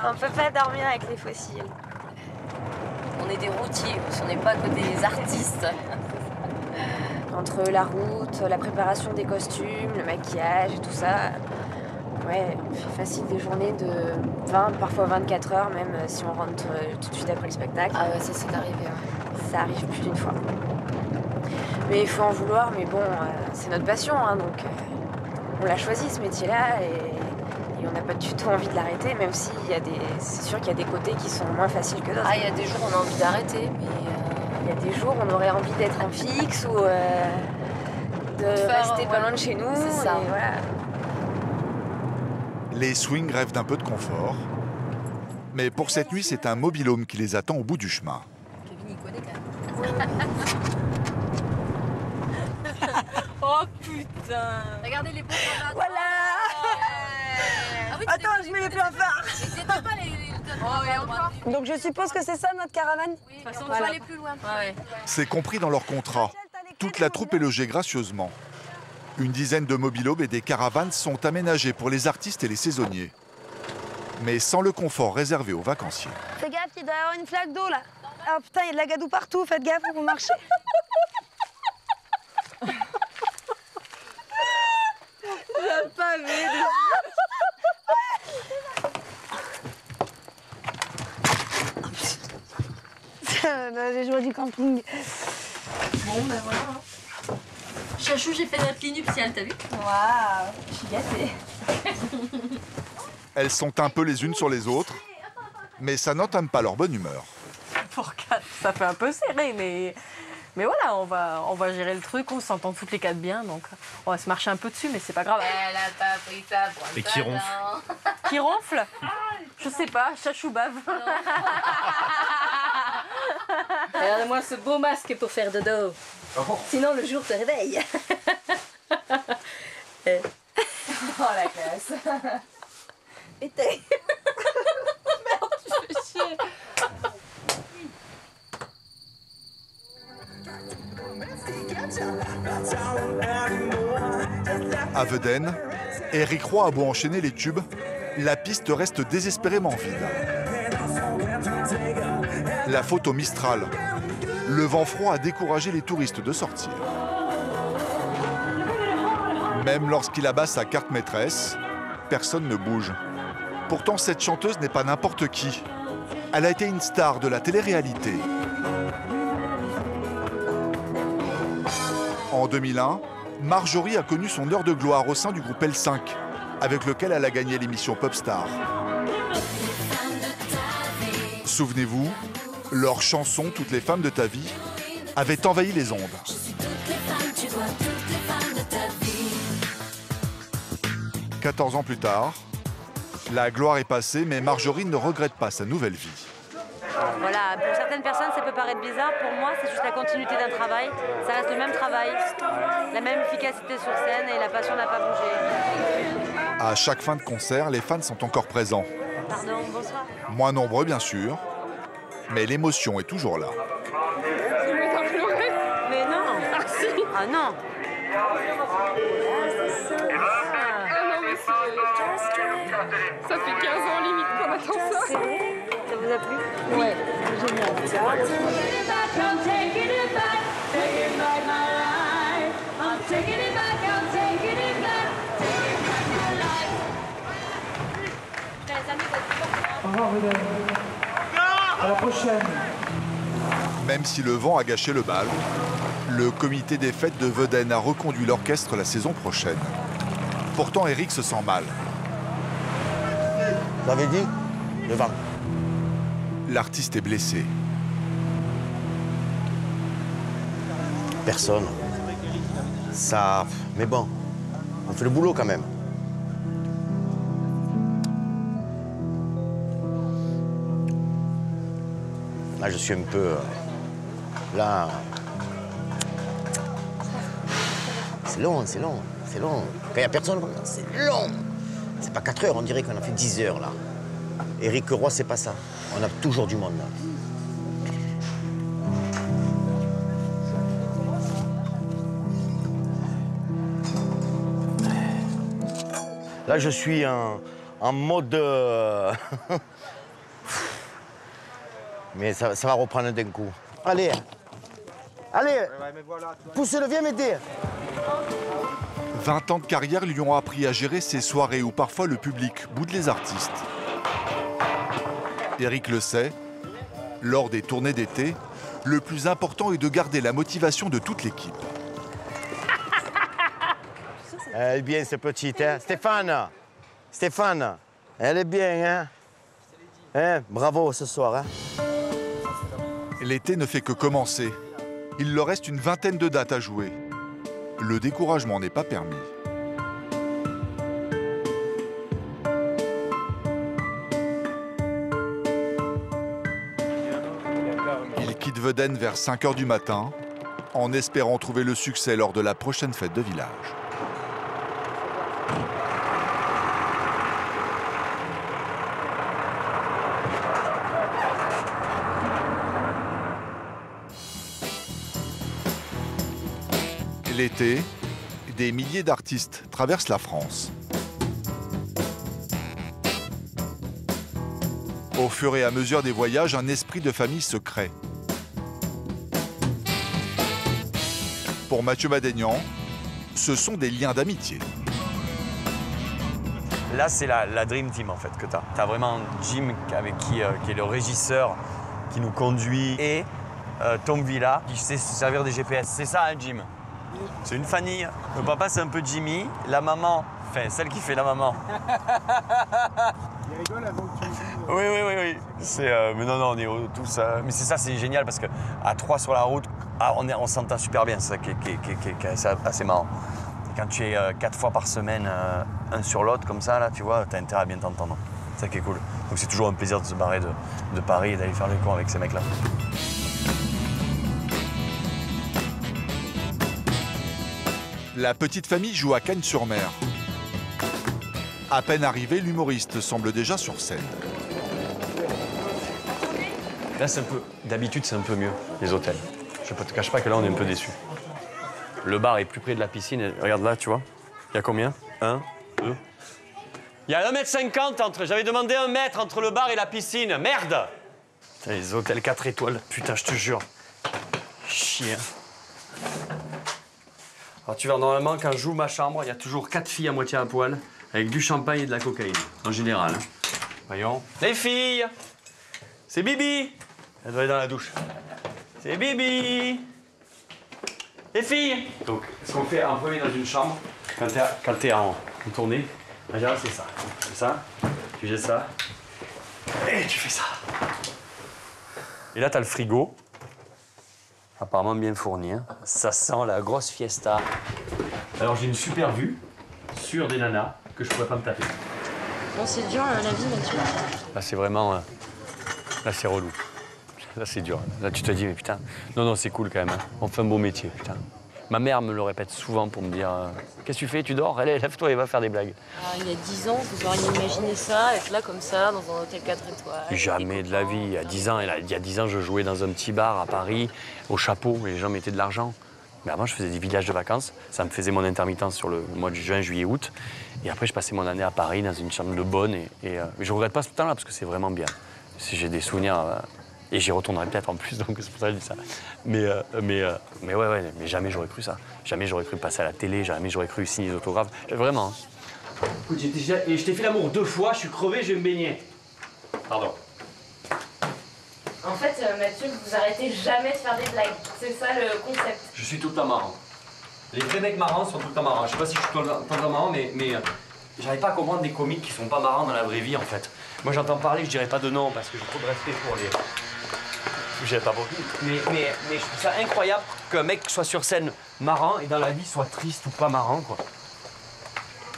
On peut pas dormir avec les fossiles. On est des routiers, on n'est pas que des artistes. Entre la route, la préparation des costumes, le maquillage et tout ça, ouais, on fait facile des journées de 20, parfois 24 heures, même si on rentre tout de suite après le spectacle. Ah ouais, ça c'est arrivé, ouais. Ça arrive plus d'une fois. Mais il faut en vouloir, mais bon, c'est notre passion, hein, donc on l'a choisi ce métier-là et on n'a pas du tout envie de l'arrêter, même si c'est sûr qu'il y a des côtés qui sont moins faciles que d'autres. Ah, il y a des jours où on a envie d'arrêter, mais... Il y a des jours où on aurait envie d'être en fixe ou de rester pas loin de chez nous. C'est ça. Et voilà. Les swings rêvent d'un peu de confort, mais pour cette nuit, c'est un mobil-home qui les attend au bout du chemin. Kevin, il connaît quand même. putain. Regardez les beaux gravats. Voilà. Ah oui, attends, je mets les plans phares. C'était pas les... Donc je suppose que c'est ça notre caravane? Oui, de toute façon, on doit aller plus loin. Ouais. C'est compris dans leur contrat. Toute la troupe est logée gracieusement. Une dizaine de mobil-homes et des caravanes sont aménagées pour les artistes et les saisonniers. Mais sans le confort réservé aux vacanciers. Fais gaffe, il doit y avoir une flaque d'eau là. Oh putain, il y a de la gadoue partout, faites gaffe où vous marchez. J'ai pas vu. Les joies du camping. Bon, ben voilà. Chachou, j'ai fait notre ligne nuptiale, t'as vu? Waouh, je suis gâtée. Elles sont un peu les unes sur les autres, mais ça n'entame pas leur bonne humeur. Pour 4, ça fait un peu serré, mais voilà, on va gérer le truc, on s'entend toutes les 4 bien, donc on va se marcher un peu dessus, mais c'est pas grave. Elle a pas pris ça pour Et qui ronfle? Qui ronfle? Je sais pas, Chachou bave. Regarde-moi ce beau masque pour faire dodo. Oh. Sinon, le jour te réveille. Oh la classe. Et t'es... Merde, tu fais chier. À Vedène, Eric Roy a beau enchaîner les tubes, la piste reste désespérément vide. La faute au Mistral. Le vent froid a découragé les touristes de sortir. Même lorsqu'il abat sa carte maîtresse, personne ne bouge. Pourtant, cette chanteuse n'est pas n'importe qui. Elle a été une star de la télé-réalité. En 2001, Marjorie a connu son heure de gloire au sein du groupe L5, avec lequel elle a gagné l'émission Popstar. Souvenez-vous, leur chanson « Toutes les femmes de ta vie » avait envahi les ondes. 14 ans plus tard, la gloire est passée, mais Marjorie ne regrette pas sa nouvelle vie. Voilà, pour certaines personnes, ça peut paraître bizarre. Pour moi, c'est juste la continuité d'un travail. Ça reste le même travail, la même efficacité sur scène et la passion n'a pas bougé. À chaque fin de concert, les fans sont encore présents. Pardon, bonsoir. Moins nombreux, bien sûr, mais l'émotion est toujours là. Mais non. Ah si. Ah non. Ah non mais ça fait 15 ans limite qu'on attend ça. Ça vous a plu? Ouais, génial. Au revoir, Vedène. À la prochaine. Même si le vent a gâché le bal, le comité des fêtes de Vedène a reconduit l'orchestre la saison prochaine. Pourtant, Eric se sent mal. Vous l'avez dit? Le vent. L'artiste est blessé. Personne. Ça... Mais bon, on fait le boulot quand même. Là, je suis un peu... Là... C'est long, c'est long, c'est long. Quand il n'y a personne, c'est long. C'est pas 4 heures, on dirait qu'on a fait 10 heures, là. Eric Roy, c'est pas ça. On a toujours du monde, là. Là, je suis en mode... Mais ça va reprendre d'un coup. Allez, allez, poussez-le, viens m'aider. 20 ans de carrière lui ont appris à gérer ces soirées où parfois le public boude les artistes. Eric le sait, lors des tournées d'été, le plus important est de garder la motivation de toute l'équipe. Elle est bien, cette petite, hein. Stéphane, Stéphane, elle est bien, hein. Bravo ce soir, hein. L'été ne fait que commencer. Il leur reste une vingtaine de dates à jouer. Le découragement n'est pas permis. Ils quittent Vedène vers 5 h du matin, en espérant trouver le succès lors de la prochaine fête de village. L'été, des milliers d'artistes traversent la France. Au fur et à mesure des voyages, un esprit de famille se crée. Pour Mathieu Madénian, ce sont des liens d'amitié. Là, c'est la Dream Team en fait que tu as. Tu as vraiment Jim avec qui est le régisseur qui nous conduit et Tom Villa qui sait se servir des GPS. C'est ça, hein, Jim? C'est une famille. Le papa, c'est un peu Jimmy. La maman, enfin, celle qui fait la maman. Il rigole avant que tu... Oui. Mais non, on est tous... mais c'est ça, c'est génial parce qu'à 3 sur la route, on s'entend super bien. C'est ça qui est assez marrant. Quand tu es 4 fois par semaine, un sur l'autre, comme ça, là, tu vois, tu as intérêt à bien t'entendre. C'est ça qui est cool. Donc c'est toujours un plaisir de se barrer de Paris et d'aller faire le con avec ces mecs-là. La petite famille joue à Cagnes-sur-Mer. À peine arrivé, l'humoriste semble déjà sur scène. Là, c'est un peu... D'habitude, c'est un peu mieux, les hôtels. Je ne te cache pas que là, on est un peu déçus. Le bar est plus près de la piscine. Et regarde là, tu vois. Il y a combien? 1, 2... Il y a 1,50 m entre... J'avais demandé 1 mètre entre le bar et la piscine. Merde! Putain, les hôtels 4 étoiles. Putain, je te jure. Chien. Alors, tu vois, normalement, quand j'ouvre ma chambre, il y a toujours 4 filles à moitié à poil, avec du champagne et de la cocaïne, en général. Voyons. Les filles! C'est Bibi! Elle doit être dans la douche. C'est Bibi! Les filles! Donc, ce qu'on fait en premier dans une chambre, quand t'es en tournée, en général, c'est ça. Tu fais ça, tu jettes ça, et tu fais ça. Et là, t'as le frigo. Apparemment bien fourni, hein. Ça sent la grosse fiesta. Alors j'ai une super vue sur des nanas que je pourrais pas me taper. Bon, c'est dur la vie, Mathieu. Là c'est vraiment... là c'est relou. Là c'est dur. Là tu te dis mais putain... Non, c'est cool quand même. Hein. On fait un beau métier, putain. Ma mère me le répète souvent pour me dire qu'est-ce que tu fais? Tu dors? Allez, lève-toi et va faire des blagues. Il y a 10 ans, vous auriez imaginé ça, être là comme ça, dans un hôtel 4 étoiles. Jamais de la vie. Il y a 10 ans, je jouais dans un petit bar à Paris, au chapeau, et les gens mettaient de l'argent. Mais avant, je faisais des villages de vacances. Ça me faisait mon intermittence sur le mois de juin, juillet, août. Et après, je passais mon année à Paris, dans une chambre de bonne. Mais je ne regrette pas ce temps-là, parce que c'est vraiment bien. Si j'ai des souvenirs... Et j'y retournerai peut-être en plus, donc c'est pour ça que je dis ça. Mais jamais j'aurais cru ça. Jamais j'aurais cru passer à la télé, jamais j'aurais cru signer des autographes. Vraiment. Écoute, je t'ai fait l'amour 2 fois, je suis crevé, je vais me baigner. Pardon. En fait, Mathieu, vous arrêtez jamais de faire des blagues. C'est ça le concept. Je suis tout le temps marrant. Les vrais mecs marrants sont tout le temps marrants. Je sais pas si je suis tout le temps marrant, mais j'arrive pas à comprendre des comiques qui sont pas marrants dans la vraie vie, en fait. Moi, j'entends parler, je dirais pas de nom, parce que j'ai trop de respect pour les... J'avais pas beaucoup. Mais je trouve ça incroyable qu'un mec soit sur scène marrant et dans la vie soit triste ou pas marrant, quoi.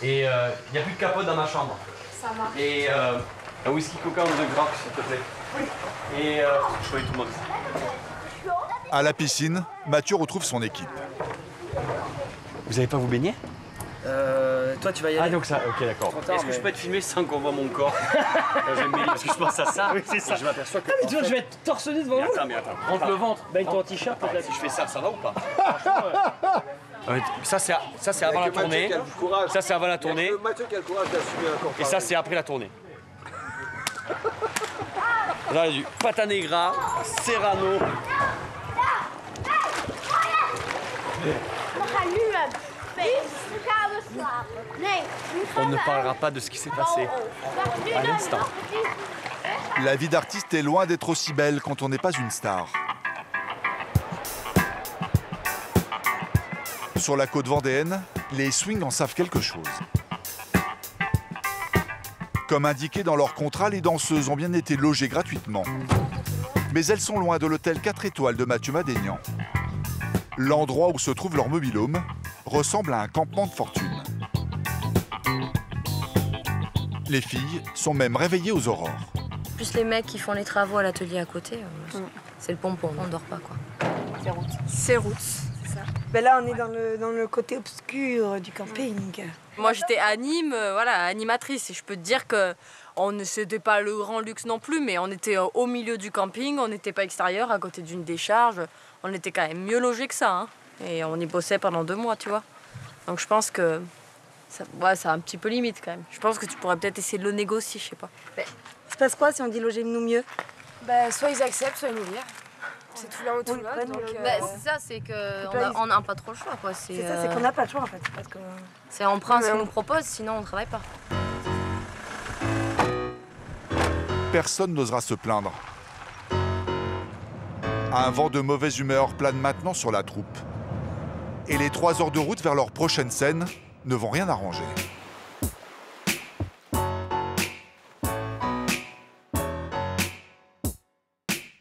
Et il n'y a plus de capote dans ma chambre. Ça marche. Et un whisky coca ou de Grok, s'il te plaît. Oui. Et je choisis tout le monde. À la piscine, Mathieu retrouve son équipe. Vous allez pas vous baigner? Toi, tu vas y aller. Ah, donc ça, ok, d'accord. Est-ce que je peux être filmé sans qu'on voit mon corps? J'aime bien parce que je pense à ça. Oui, c'est ça. Et je m'aperçois que. Ah, mais tu vois, je vais être torse nu devant vous. Mais attends. Rentre le ventre. Baigne-toi en t-shirt. Si je fais ça, ça va ou pas? Ça, c'est avant la tournée. Ça, c'est avant la tournée. Mathieu qui a le courage d'assumer un corps. Et ça, c'est après la tournée. Là, il y a du pata negra, serrano. On ne parlera pas de ce qui s'est passé à l'instant. La vie d'artiste est loin d'être aussi belle quand on n'est pas une star. Sur la côte vendéenne, les swings en savent quelque chose. Comme indiqué dans leur contrat, les danseuses ont bien été logées gratuitement. Mais elles sont loin de l'hôtel 4 étoiles de Mathieu Madénian. L'endroit où se trouve leur mobil-home ressemble à un campement de fortune. Les filles sont même réveillées aux aurores. Plus les mecs qui font les travaux à l'atelier à côté, c'est le pompon, on dort pas, quoi. C'est route, c'est ça. Ben là, on est dans le côté obscur du camping. Moi, j'étais à Nîmes, animatrice, et je peux te dire que c'était pas le grand luxe non plus, mais on était au milieu du camping, on n'était pas extérieur, à côté d'une décharge. On était quand même mieux logés que ça, hein. Et on y bossait pendant 2 mois, tu vois. Donc je pense que ça, ouais, c'est un petit peu limite quand même. Je pense que tu pourrais peut-être essayer de le négocier, je sais pas. Il se passe quoi si on dit logez-nous mieux? Soit ils acceptent, soit ils nous virent. C'est tout là-haut, tout là. C'est ça, c'est qu'on n'a pas trop le choix, quoi. C'est ça, c'est qu'on n'a pas le choix en fait. Parce que... on prend ce qu'ils nous proposent, sinon on ne travaille pas. Personne n'osera se plaindre. Un vent de mauvaise humeur plane maintenant sur la troupe. Et les 3 heures de route vers leur prochaine scène ne vont rien arranger.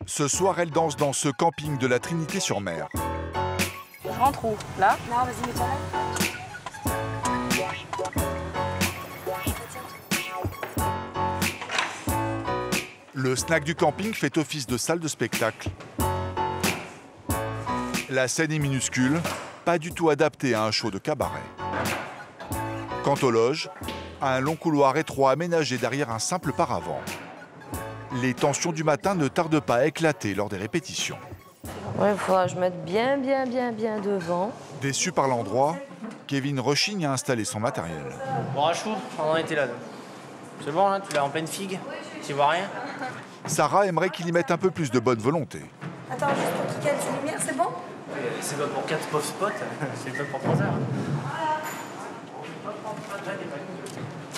Ce soir, elle danse dans ce camping de la Trinité-sur-Mer. Je rentre où? Là? Non, vas-y, mets-toi là. Le snack du camping fait office de salle de spectacle. La scène est minuscule, pas du tout adaptée à un show de cabaret. Quant aux loges, un long couloir étroit aménagé derrière un simple paravent. Les tensions du matin ne tardent pas à éclater lors des répétitions. Ouais, il faudra que je mette bien devant. Déçu par l'endroit, Kevin rechigne à installer son matériel. Bon, Rachou, on en était là. C'est bon, hein, tu l'as en pleine figue, tu vois rien. Sarah aimerait qu'il y mette un peu plus de bonne volonté. Attends, juste pour qu'il calme ses lumières, c'est bon? C'est pas pour 4 pauvres spots, c'est pas pour 3 heures.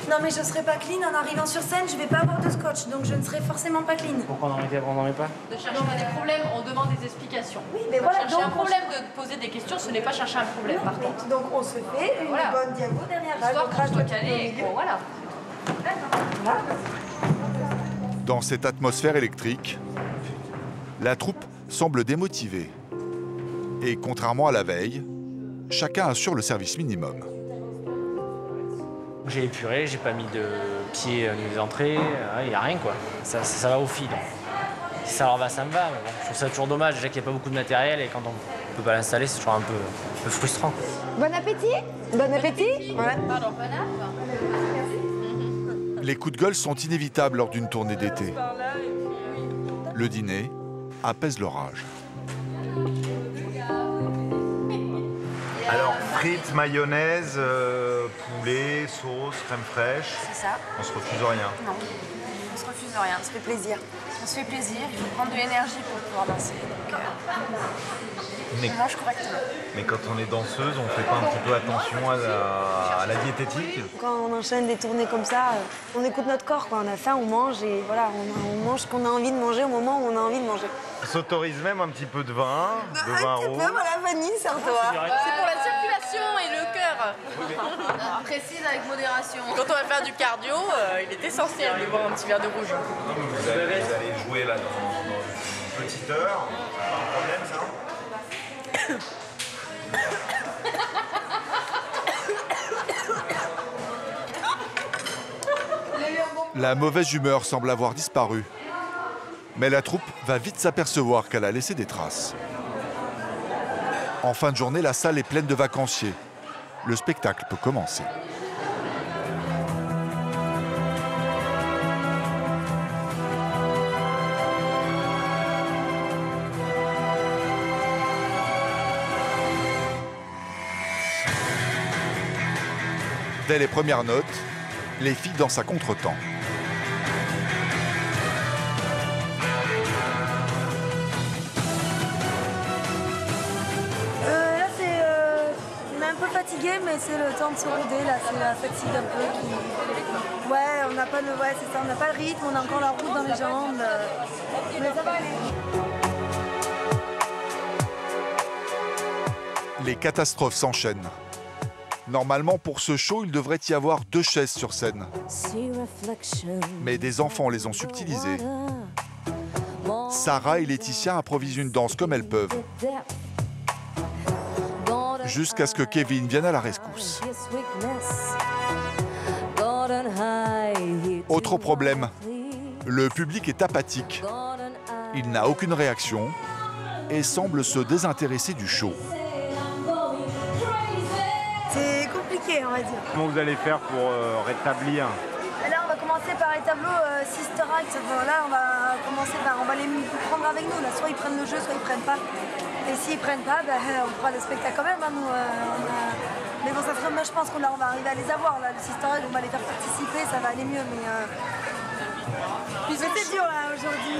Non mais je serai pas clean en arrivant sur scène, je vais pas avoir de scotch, donc je ne serai forcément pas clean. Pourquoi on n'en met pas? Ne cherchez pas des problèmes, on demande des explications. Oui, mais voilà, chercher un problème de poser des questions, ce n'est pas chercher un problème, par contre. Donc on se fait une bonne diago derrière. Histoire qu'on soit calé, bon, voilà. Dans cette atmosphère électrique, la troupe semble démotivée. Et contrairement à la veille, chacun assure le service minimum. J'ai épuré, j'ai pas mis de pied au niveau des entrées, il n'y a rien quoi. Ça va au fil. Si ça leur va, ça me va. Mais bon, je trouve ça toujours dommage, déjà qu'il n'y a pas beaucoup de matériel et quand on peut pas l'installer, c'est toujours un peu frustrant. Bon appétit? Bon appétit? Ouais. Pardon, bon app. Les coups de gueule sont inévitables lors d'une tournée d'été. Le dîner apaise l'orage. Alors, frites, mayonnaise, poulet, sauce, crème fraîche. C'est ça. On se refuse rien. Non, on se refuse rien, on se fait plaisir. On se fait plaisir, il faut prendre de l'énergie pour pouvoir danser. Donc, mais, on mange correctement. Mais quand on est danseuse, on fait pas un petit peu attention à la diététique? Quand on enchaîne des tournées comme ça, on écoute notre corps, quoi. On a faim, on mange et voilà, on mange ce qu'on a envie de manger au moment où on a envie de manger. On s'autorise même un petit peu de vin, de vin rouge. Voilà, vanille, sers-toi. C'est pour la circulation et le cœur. Précise avec modération. Quand on va faire du cardio, il est essentiel de boire un petit verre de rouge. Vous allez jouer là dans une petite heure, pas un problème ça? La mauvaise humeur semble avoir disparu. Mais la troupe va vite s'apercevoir qu'elle a laissé des traces. En fin de journée, la salle est pleine de vacanciers. Le spectacle peut commencer. Dès les premières notes, les filles dansent à contre-temps. Mais c'est le temps de se roder, là, c'est la fatigue un peu qui... Ouais, on n'a pas le... Ouais, c'est ça, on n'a pas le rythme, on a encore la route dans les jambes. Mais ça va aller. Les catastrophes s'enchaînent. Normalement, pour ce show, il devrait y avoir 2 chaises sur scène. Mais des enfants les ont subtilisées. Sarah et Laetitia improvisent une danse comme elles peuvent. Jusqu'à ce que Kevin vienne à la rescousse. Autre problème, le public est apathique. Il n'a aucune réaction et semble se désintéresser du show. C'est compliqué, on va dire. Comment vous allez faire pour rétablir? Là, on va commencer commencer par les tableaux Sister Act. Là, on va commencer par, on va les prendre avec nous. Là. Soit ils prennent le jeu, soit ils prennent pas. Et s'ils prennent pas, ben, on fera le spectacle quand même. Hein, nous, Mais bon, ça serait, moi, je pense qu'on va arriver à les avoir. Là. Le Sister Act, on va les faire participer, ça va aller mieux. Mais c'est dur là aujourd'hui.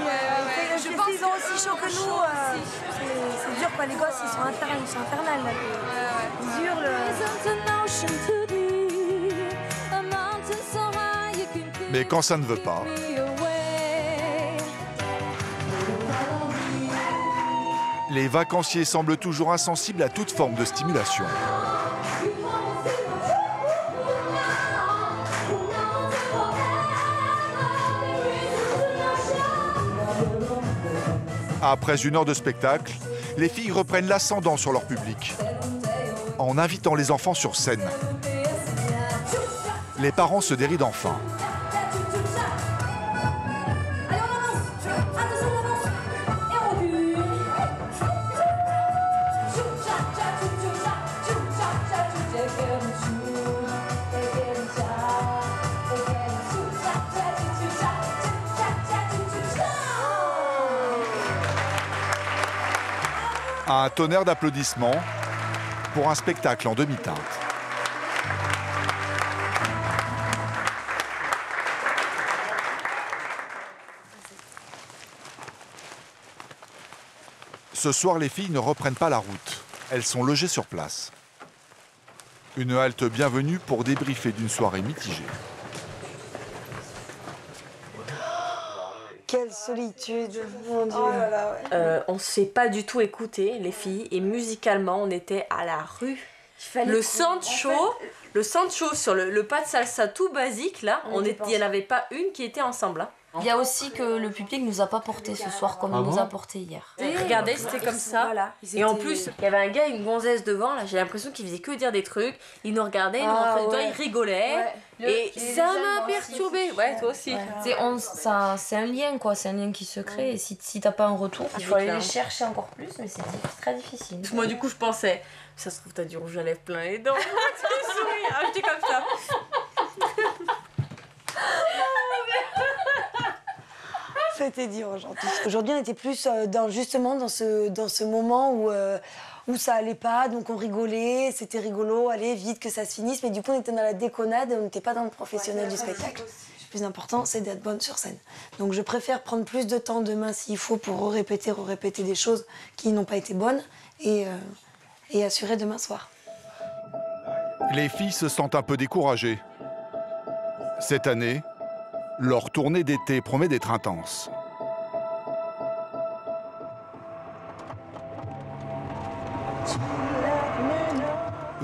Je pense qu'ils ont aussi chaud que nous. C'est dur quoi, les gosses ils sont infernales là. Ils hurlent. Mais quand ça ne veut pas, les vacanciers semblent toujours insensibles à toute forme de stimulation. Après 1 heure de spectacle, les filles reprennent l'ascendant sur leur public, en invitant les enfants sur scène. Les parents se dérident enfin. Un tonnerre d'applaudissements pour un spectacle en demi-teinte. Ce soir, les filles ne reprennent pas la route. Elles sont logées sur place. Une halte bienvenue pour débriefer d'une soirée mitigée. Quelle solitude, mon Dieu. Oh là là, ouais. On ne s'est pas du tout écouté, les filles, et musicalement, on était à la rue. Le Sancho sur le pas de salsa tout basique, là, il n'y en avait pas une qui était ensemble. Hein. Il y a aussi que le public nous a pas porté ce soir comme il nous a porté hier. Regardez, c'était comme ça. Voilà. Et en plus, il y avait un gars et une gonzesse devant, là, j'ai l'impression qu'il faisait que dire des trucs. Il nous regardait, il nous montrait du doigt, il rigolait. Ouais. Et ça m'a perturbé. Ouais, toi aussi. Ouais. C'est un lien, quoi. C'est un lien qui se crée. Et si t'as pas un retour, il faut aller les chercher encore plus, mais c'est très difficile. Moi, du coup, je pensais, ça se trouve, t'as du rouge à lèvres plein les dents. Tu souris. Ah, j'étais comme ça. C'était dur aujourd'hui. Aujourd'hui, on était plus justement dans ce moment où ça allait pas, donc on rigolait, c'était rigolo, allez vite que ça se finisse, mais du coup on était dans la déconnade et on n'était pas dans le professionnel du spectacle. Le plus important, c'est d'être bonne sur scène. Donc je préfère prendre plus de temps demain s'il faut pour répéter des choses qui n'ont pas été bonnes et assurer demain soir. Les filles se sentent un peu découragées. Cette année, leur tournée d'été promet d'être intense.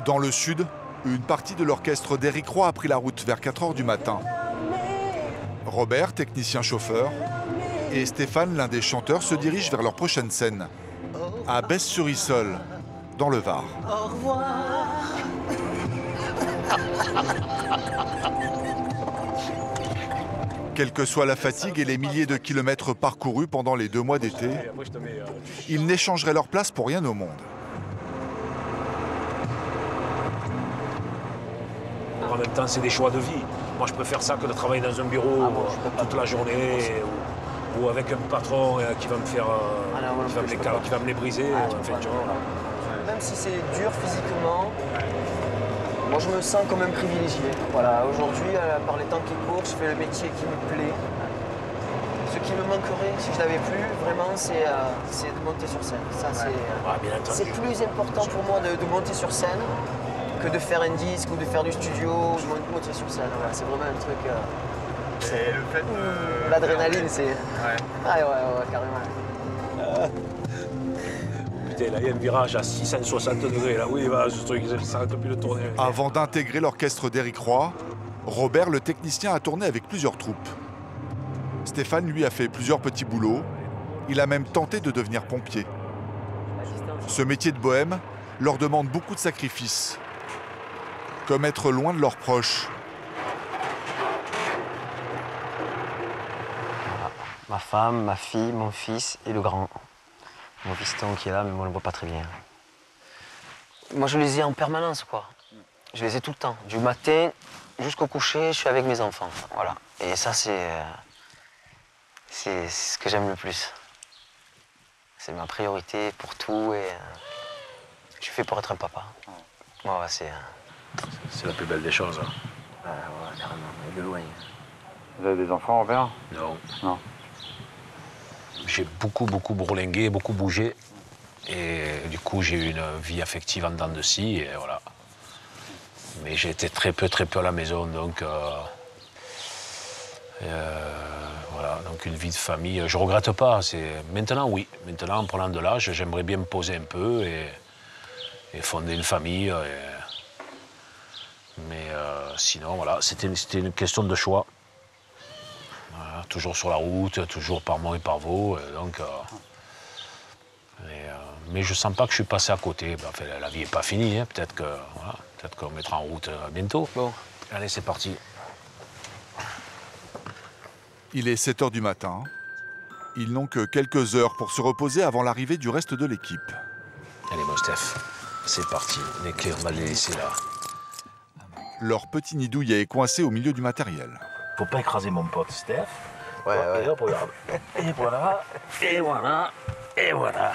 Dans le sud, une partie de l'orchestre d'Éric Roy a pris la route vers 4 h du matin. Robert, technicien chauffeur, et Stéphane, l'un des chanteurs, se dirigent vers leur prochaine scène, à Besse-sur-Issole, dans le Var. Au revoir. Quelle que soit la fatigue et les milliers de kilomètres parcourus pendant les 2 mois d'été, ils n'échangeraient leur place pour rien au monde. En même temps, c'est des choix de vie. Moi, je préfère ça que de travailler dans un bureau toute la journée ou avec un patron qui va me faire, qui va me les briser. En fait, tu vois, même si c'est dur physiquement, moi je me sens quand même privilégié. Voilà, aujourd'hui, par les temps qui courent, je fais le métier qui me plaît. Ce qui me manquerait, si je l'avais plus, vraiment, c'est de monter sur scène. Ça, c'est plus important pour moi de monter sur scène que de faire un disque ou de faire du studio ou de monter sur scène. Voilà, c'est vraiment un truc. C'est le fait de. L'adrénaline, c'est. Ouais. Ah ouais, carrément. Putain, là, il y a un virage à 660 degrés. Là, oui, voilà, ce truc, ça ne s'arrête plus de tourner. Avant d'intégrer l'orchestre d'Éric Roy, Robert, le technicien, a tourné avec plusieurs troupes. Stéphane, lui, a fait plusieurs petits boulots. Il a même tenté de devenir pompier. Ce métier de bohème leur demande beaucoup de sacrifices, comme être loin de leurs proches. Ma femme, ma fille, mon fils et le grand. Mon fiston qui est là, mais moi, on ne le voit pas très bien. Moi, je les ai en permanence, quoi. Je les ai tout le temps. Du matin jusqu'au coucher, je suis avec mes enfants. Voilà. Et ça, c'est ce que j'aime le plus. C'est ma priorité pour tout et je suis fait pour être un papa. Ouais, c'est la plus belle des choses. Hein. Ouais, carrément, de loin. Vous avez des enfants, Robert? Non. Non. J'ai beaucoup bourlingué, beaucoup bougé. Et du coup, j'ai eu une vie affective en dents de scie, et voilà. Mais j'ai été très peu à la maison, donc... voilà, donc une vie de famille, je regrette pas. Maintenant, oui. Maintenant, en prenant de l'âge, j'aimerais bien me poser un peu et fonder une famille. Mais sinon, voilà, c'était une question de choix. Voilà, toujours sur la route, toujours par Mont et par Vaux. Donc, mais je sens pas que je suis passé à côté. Enfin, la vie n'est pas finie. Hein. Peut-être qu'on mettra en route bientôt. Bon, allez, c'est parti. Il est 7 h du matin. Ils n'ont que quelques heures pour se reposer avant l'arrivée du reste de l'équipe. Allez, mon Steph, c'est parti. Les clés, on va les laisser là. Leur petit nid douillet est coincé au milieu du matériel. Faut pas écraser mon pote, Steph. Ouais. Et hop, regarde. Et voilà, et voilà, et voilà.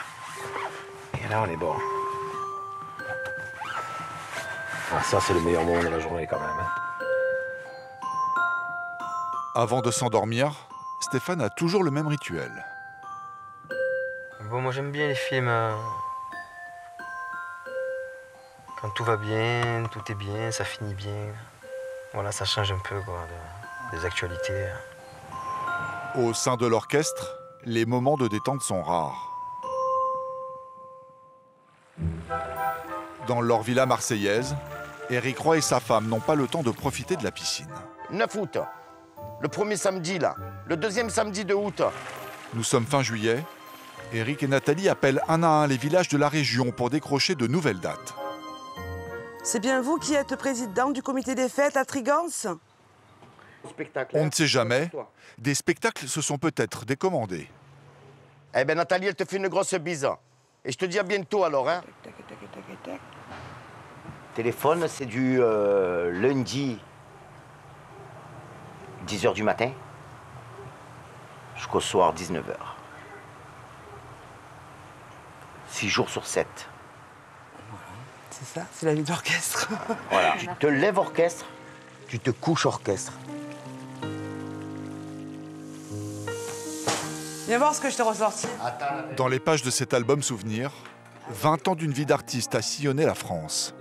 Et là, on est bon. Ah, ça, c'est le meilleur moment de la journée, quand même. Hein. Avant de s'endormir, Stéphane a toujours le même rituel. Bon, moi j'aime bien les films. Quand tout va bien, tout est bien, ça finit bien. Voilà, ça change un peu quoi, des actualités. Au sein de l'orchestre, les moments de détente sont rares. Dans leur villa marseillaise, Éric Roy et sa femme n'ont pas le temps de profiter de la piscine. 9 août, le premier samedi là, le deuxième samedi de août. Nous sommes fin juillet. Éric et Nathalie appellent un à un les villages de la région pour décrocher de nouvelles dates. C'est bien vous qui êtes président du comité des fêtes à Trigance? On ne sait jamais. Des spectacles se sont peut-être décommandés. Eh ben Nathalie, elle te fait une grosse bise. Et je te dis à bientôt alors, hein. Téléphone, c'est du lundi 10 h du matin jusqu'au soir 19 h. 6 jours sur 7. C'est ça, c'est la vie d'orchestre. Voilà. Tu te lèves orchestre, tu te couches orchestre. Viens voir ce que je t'ai ressorti. Dans les pages de cet album souvenir, 20 ans d'une vie d'artiste a sillonné la France.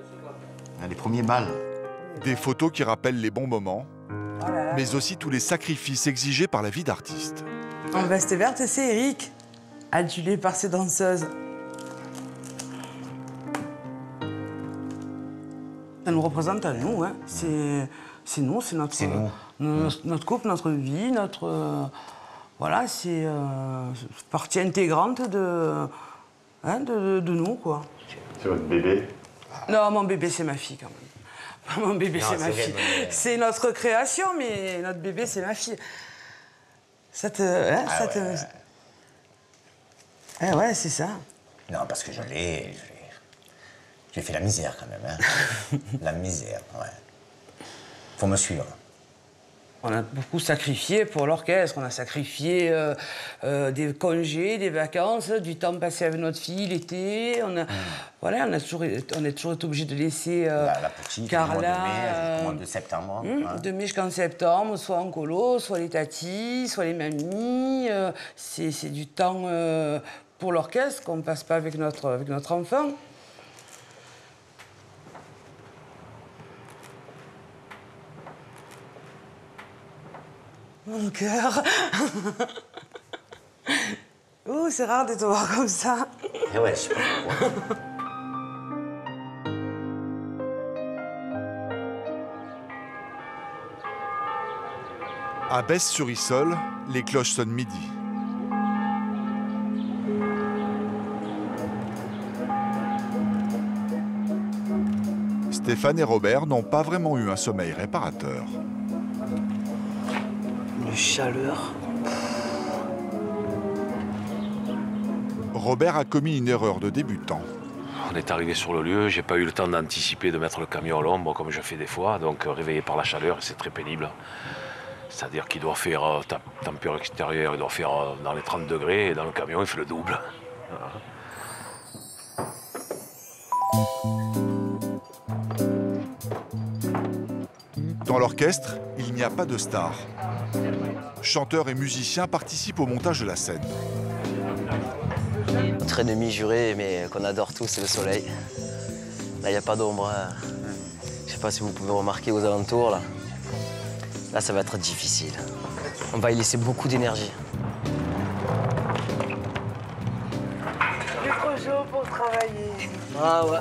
Les premiers balles. Des photos qui rappellent les bons moments, mais aussi tous les sacrifices exigés par la vie d'artiste. En veste verte, c'est Eric, adulé par ses danseuses. Ça nous représente à nous, hein. C'est nous, c'est notre couple, notre vie, notre... voilà, c'est partie intégrante de nous, quoi. C'est votre bébé? Non, mon bébé, c'est ma fille, quand même. Mon bébé, c'est ma fille. C'est notre création, mais notre bébé, c'est ma fille. Ça te... Hein, Ah ça ouais, te... ouais. Eh ouais, c'est ça. Non, parce que j'ai fait la misère quand même, hein. La misère, ouais. Faut me suivre. On a beaucoup sacrifié pour l'orchestre. On a sacrifié des congés, des vacances, du temps passé avec notre fille l'été. Voilà, on a toujours été obligé de laisser La petite, Carla, du mois de septembre. de mai jusqu'en septembre, soit en colo, soit les tatis, soit les mamies. C'est du temps pour l'orchestre qu'on ne passe pas avec notre enfant. Mon cœur. Oh, c'est rare de te voir comme ça. Et ouais, je sais pas pourquoi. À Besse-sur-Issole, les cloches sonnent midi. Stéphane et Robert n'ont pas vraiment eu un sommeil réparateur. Une chaleur. Robert a commis une erreur de débutant. On est arrivé sur le lieu, j'ai pas eu le temps d'anticiper de mettre le camion à l'ombre comme je fais des fois, donc réveillé par la chaleur, c'est très pénible. C'est-à-dire qu'il doit faire température extérieure, il doit faire dans les 30 degrés et dans le camion il fait le double. Dans l'orchestre, il n'y a pas de star. Chanteurs et musiciens participent au montage de la scène. Notre ennemi juré, mais qu'on adore tous, c'est le soleil. Là, il n'y a pas d'ombre. Je ne sais pas si vous pouvez remarquer aux alentours. Là, ça va être difficile. On va y laisser beaucoup d'énergie. Il est trop chaud pour travailler. Ah ouais.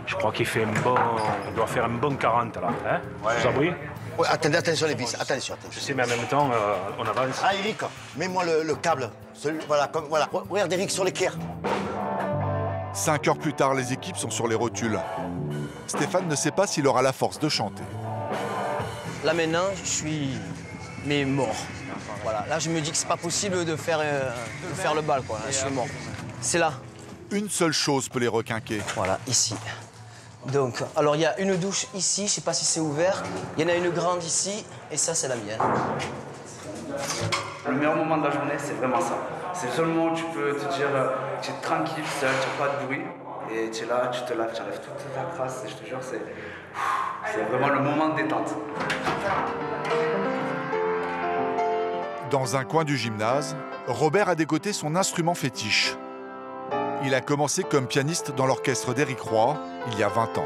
Je crois qu'il fait il doit faire un bon 40 là, hein, sous abri. Ouais, attendez, attention les vis, attention. Je sais, mais en même temps, on avance. Ah, Eric, mets-moi le câble. Voilà. Regarde Eric sur l'équerre. 5 heures plus tard, les équipes sont sur les rotules. Stéphane ne sait pas s'il aura la force de chanter. Là maintenant, je suis mort. Voilà, là je me dis que c'est pas possible de faire le bal, quoi. Là, je suis mort. C'est là. Une seule chose peut les requinquer. Voilà, ici. Donc, alors il y a une douche ici, je sais pas si c'est ouvert. Il y en a une grande ici, et ça c'est la mienne. Le meilleur moment de la journée, c'est vraiment ça. C'est le seul moment où tu peux te dire, tu es tranquille, seul, tu n'as pas de bruit. Et tu es là, tu te laves, tu enlèves toute ta crasse. Et je te jure, c'est vraiment le moment de détente. Dans un coin du gymnase, Robert a dégoté son instrument fétiche. Il a commencé comme pianiste dans l'orchestre d'Éric Roy il y a 20 ans.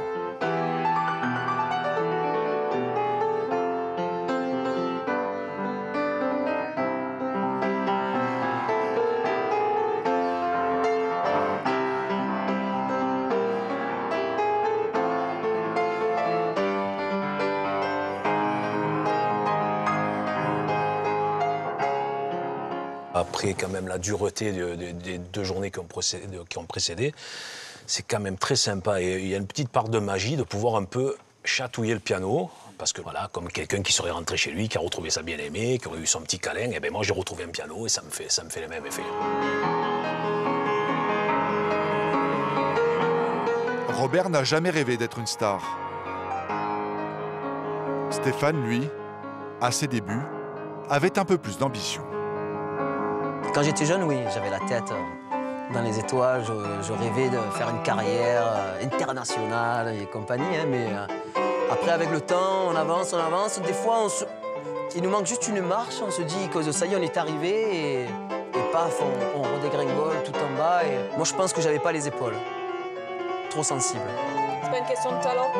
Après quand même la dureté des 2 journées qui ont précédé, c'est quand même très sympa. Et il y a une petite part de magie de pouvoir un peu chatouiller le piano. Parce que voilà, comme quelqu'un qui serait rentré chez lui, qui a retrouvé sa bien-aimée, qui aurait eu son petit câlin, et bien moi j'ai retrouvé un piano et ça me fait le même effet. Robert n'a jamais rêvé d'être une star. Stéphane, lui, à ses débuts, avait un peu plus d'ambition. Quand j'étais jeune, oui, j'avais la tête dans les étoiles, je rêvais de faire une carrière internationale et compagnie, hein, mais après, avec le temps, on avance. Des fois, il nous manque juste une marche, on se dit que ça y est, on est arrivé et paf, on redégringole tout en bas. Et moi, je pense que j'avais pas les épaules. Trop sensible. C'est pas une question de talent?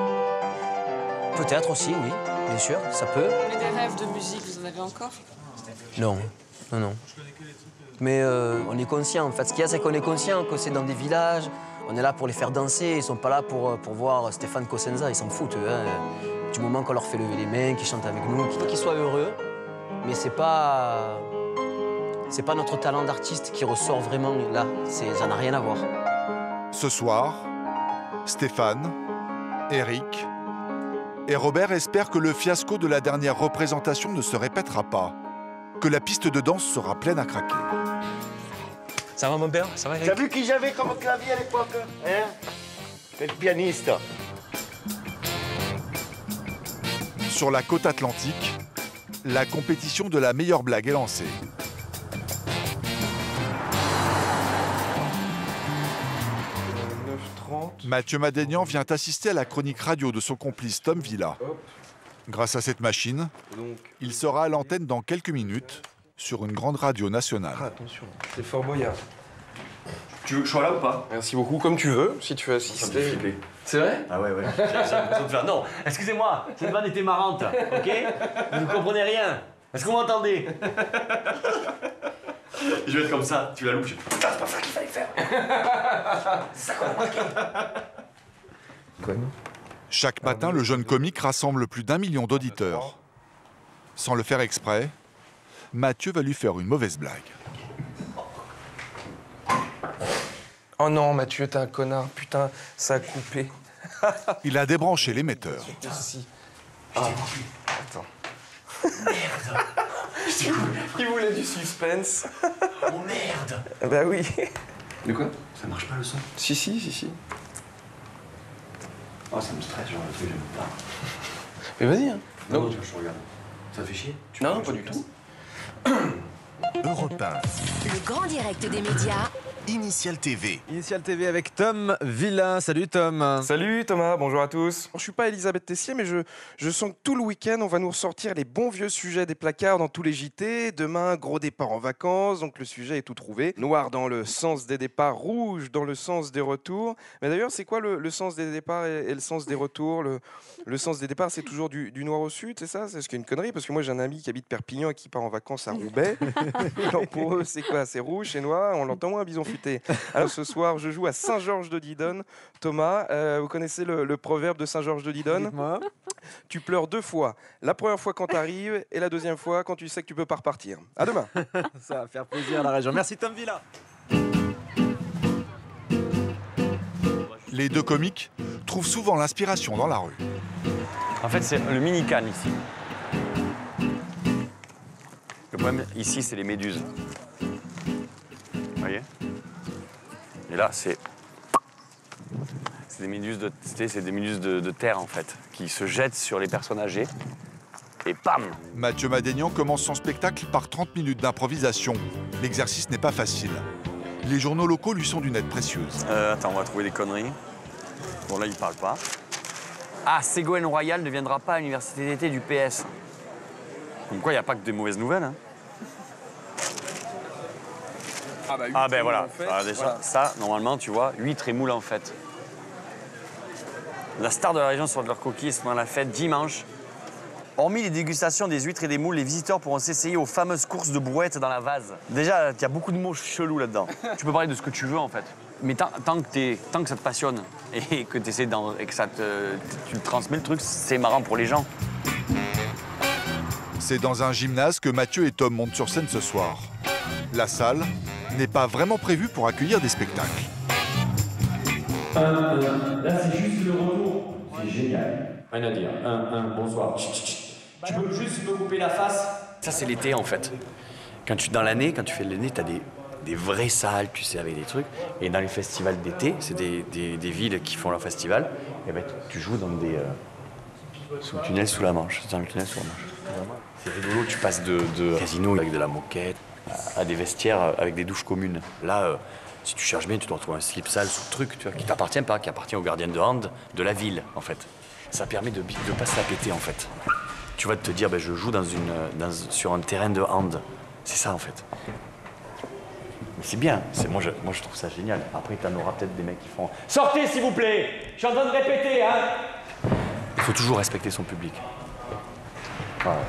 Peut-être aussi, oui, bien sûr, ça peut. Mais des rêves de musique, vous en avez encore? Non. Mais on est conscient, en fait. Ce qu'il y a, c'est qu'on est conscient que c'est dans des villages, on est là pour les faire danser, ils sont pas là pour voir Stéphane Cosenza, ils s'en foutent, eux, hein. Du moment qu'on leur fait lever les mains, qu'ils chantent avec nous, qu'ils soient heureux. Mais c'est pas notre talent d'artiste qui ressort vraiment là, ça n'a rien à voir. Ce soir, Stéphane, Eric et Robert espèrent que le fiasco de la dernière représentation ne se répétera pas, que la piste de danse sera pleine à craquer. Ça va mon père? Ça va Eric? T'as vu qui j'avais comme clavier à l'époque, hein? Quel pianiste. Sur la côte atlantique, la compétition de la meilleure blague est lancée. Mathieu Madénian vient assister à la chronique radio de son complice Tom Villa. Grâce à cette machine, il sera à l'antenne dans quelques minutes sur une grande radio nationale. Ah, attention, c'est Fort Boyard. Tu veux que je sois là ou pas? Merci beaucoup, comme tu veux, si tu veux assister. C'est vrai? Ah ouais. J'ai l'impression de faire. Non, excusez-moi, cette vanne était marrante, ok? Vous ne comprenez rien. Est-ce que vous m'entendez? Je vais être comme ça, tu la loupes. Putain, c'est pas ça qu'il fallait faire. C'est ça qu'on a marqué. Chaque matin, le jeune comique rassemble plus d'1 million d'auditeurs. Sans le faire exprès, Mathieu va lui faire une mauvaise blague. Oh non, Mathieu, t'es un connard. Putain, ça a coupé. Il a débranché l'émetteur. Merci. Ah, attends. Merde. Il voulait du suspense. Oh merde. Bah oui. De quoi? Ça marche pas le son? Si. Oh, ça me stresse, genre le truc, j'aime pas. Mais vas-y, hein. Non, tu vois, je regarde. Ça te fait chier? Non, pas du tout. Europe 1. Le grand direct des médias. Initial TV. Initial TV avec Tom Villain. Salut Tom. Salut Thomas, bonjour à tous. Je suis pas Elisabeth Tessier, mais je sens que tout le week-end, on va nous ressortir les bons vieux sujets des placards dans tous les JT. Demain, gros départ en vacances, donc le sujet est tout trouvé. Noir dans le sens des départs, rouge dans le sens des retours. Mais d'ailleurs, c'est quoi le sens des départs et le sens des retours? Le sens des départs, c'est toujours du nord au sud, c'est ça? C'est ce qui est une connerie, parce que moi j'ai un ami qui habite Perpignan et qui part en vacances à Roubaix. Alors pour eux, c'est quoi? C'est rouge, c'est noir, on l'entend moins, bison futé. Alors ce soir, je joue à Saint-Georges-de-Didonne. Thomas, vous connaissez le proverbe de Saint-Georges-de-Didonne? Tu pleures 2 fois. La première fois quand tu arrives et la deuxième fois quand tu sais que tu peux pas repartir. À demain. Ça va faire plaisir à la région. Merci Tom Villain. Les deux comiques trouvent souvent l'inspiration dans la rue. En fait, c'est le mini-canne ici. Le problème ici, c'est les méduses. Vous voyez? Et là, c'est des méduses de terre, en fait, qui se jettent sur les personnes âgées. Et bam! Mathieu Madénian commence son spectacle par 30 minutes d'improvisation. L'exercice n'est pas facile. Les journaux locaux lui sont d'une aide précieuse. Attends, on va trouver des conneries. Bon, là, il parle pas. Ah, Ségolène Royal ne viendra pas à l'université d'été du PS. Comme quoi, il n'y a pas que des mauvaises nouvelles. Hein. Ah ben voilà. Ah, déjà, voilà. Ça, normalement, tu vois, huîtres et moules en fête. La star de la région sur de leur coquille pendant la fête dimanche. Hormis les dégustations des huîtres et des moules, les visiteurs pourront s'essayer aux fameuses courses de brouettes dans la vase. Déjà, il y a beaucoup de mots chelous là-dedans. Tu peux parler de ce que tu veux, en fait. Mais tant que ça te passionne et que tu essaies et que tu transmets le truc, c'est marrant pour les gens. C'est dans un gymnase que Mathieu et Tom montent sur scène ce soir. La salle n'est pas vraiment prévue pour accueillir des spectacles. Là, c'est juste le retour. C'est génial. Rien à dire. Bonsoir. Tu peux juste me couper la face? Ça, c'est l'été, en fait. Dans l'année, quand tu fais l'année, tu as des vraies salles, tu sais, avec des trucs. Et dans les festivals d'été, c'est des villes qui font leur festival. Et ben, tu joues dans sous le tunnel sous la Manche. Dans le tunnel sous la Manche. C'est rigolo, tu passes de casino avec de la moquette à des vestiaires avec des douches communes. Là, si tu cherches bien, tu te retrouves un slip sale sous le truc, tu vois, qui t'appartient pas, qui appartient aux gardiens de hand de la ville, en fait. Ça permet de pas se la péter, en fait. Tu vas te dire, ben, je joue sur un terrain de hand. C'est ça, en fait. Mais c'est bien, moi je trouve ça génial. Après, t'en auras peut-être des mecs qui font « Sortez, s'il vous plaît! Je suis en train de répéter, hein !» Il faut toujours respecter son public. Voilà,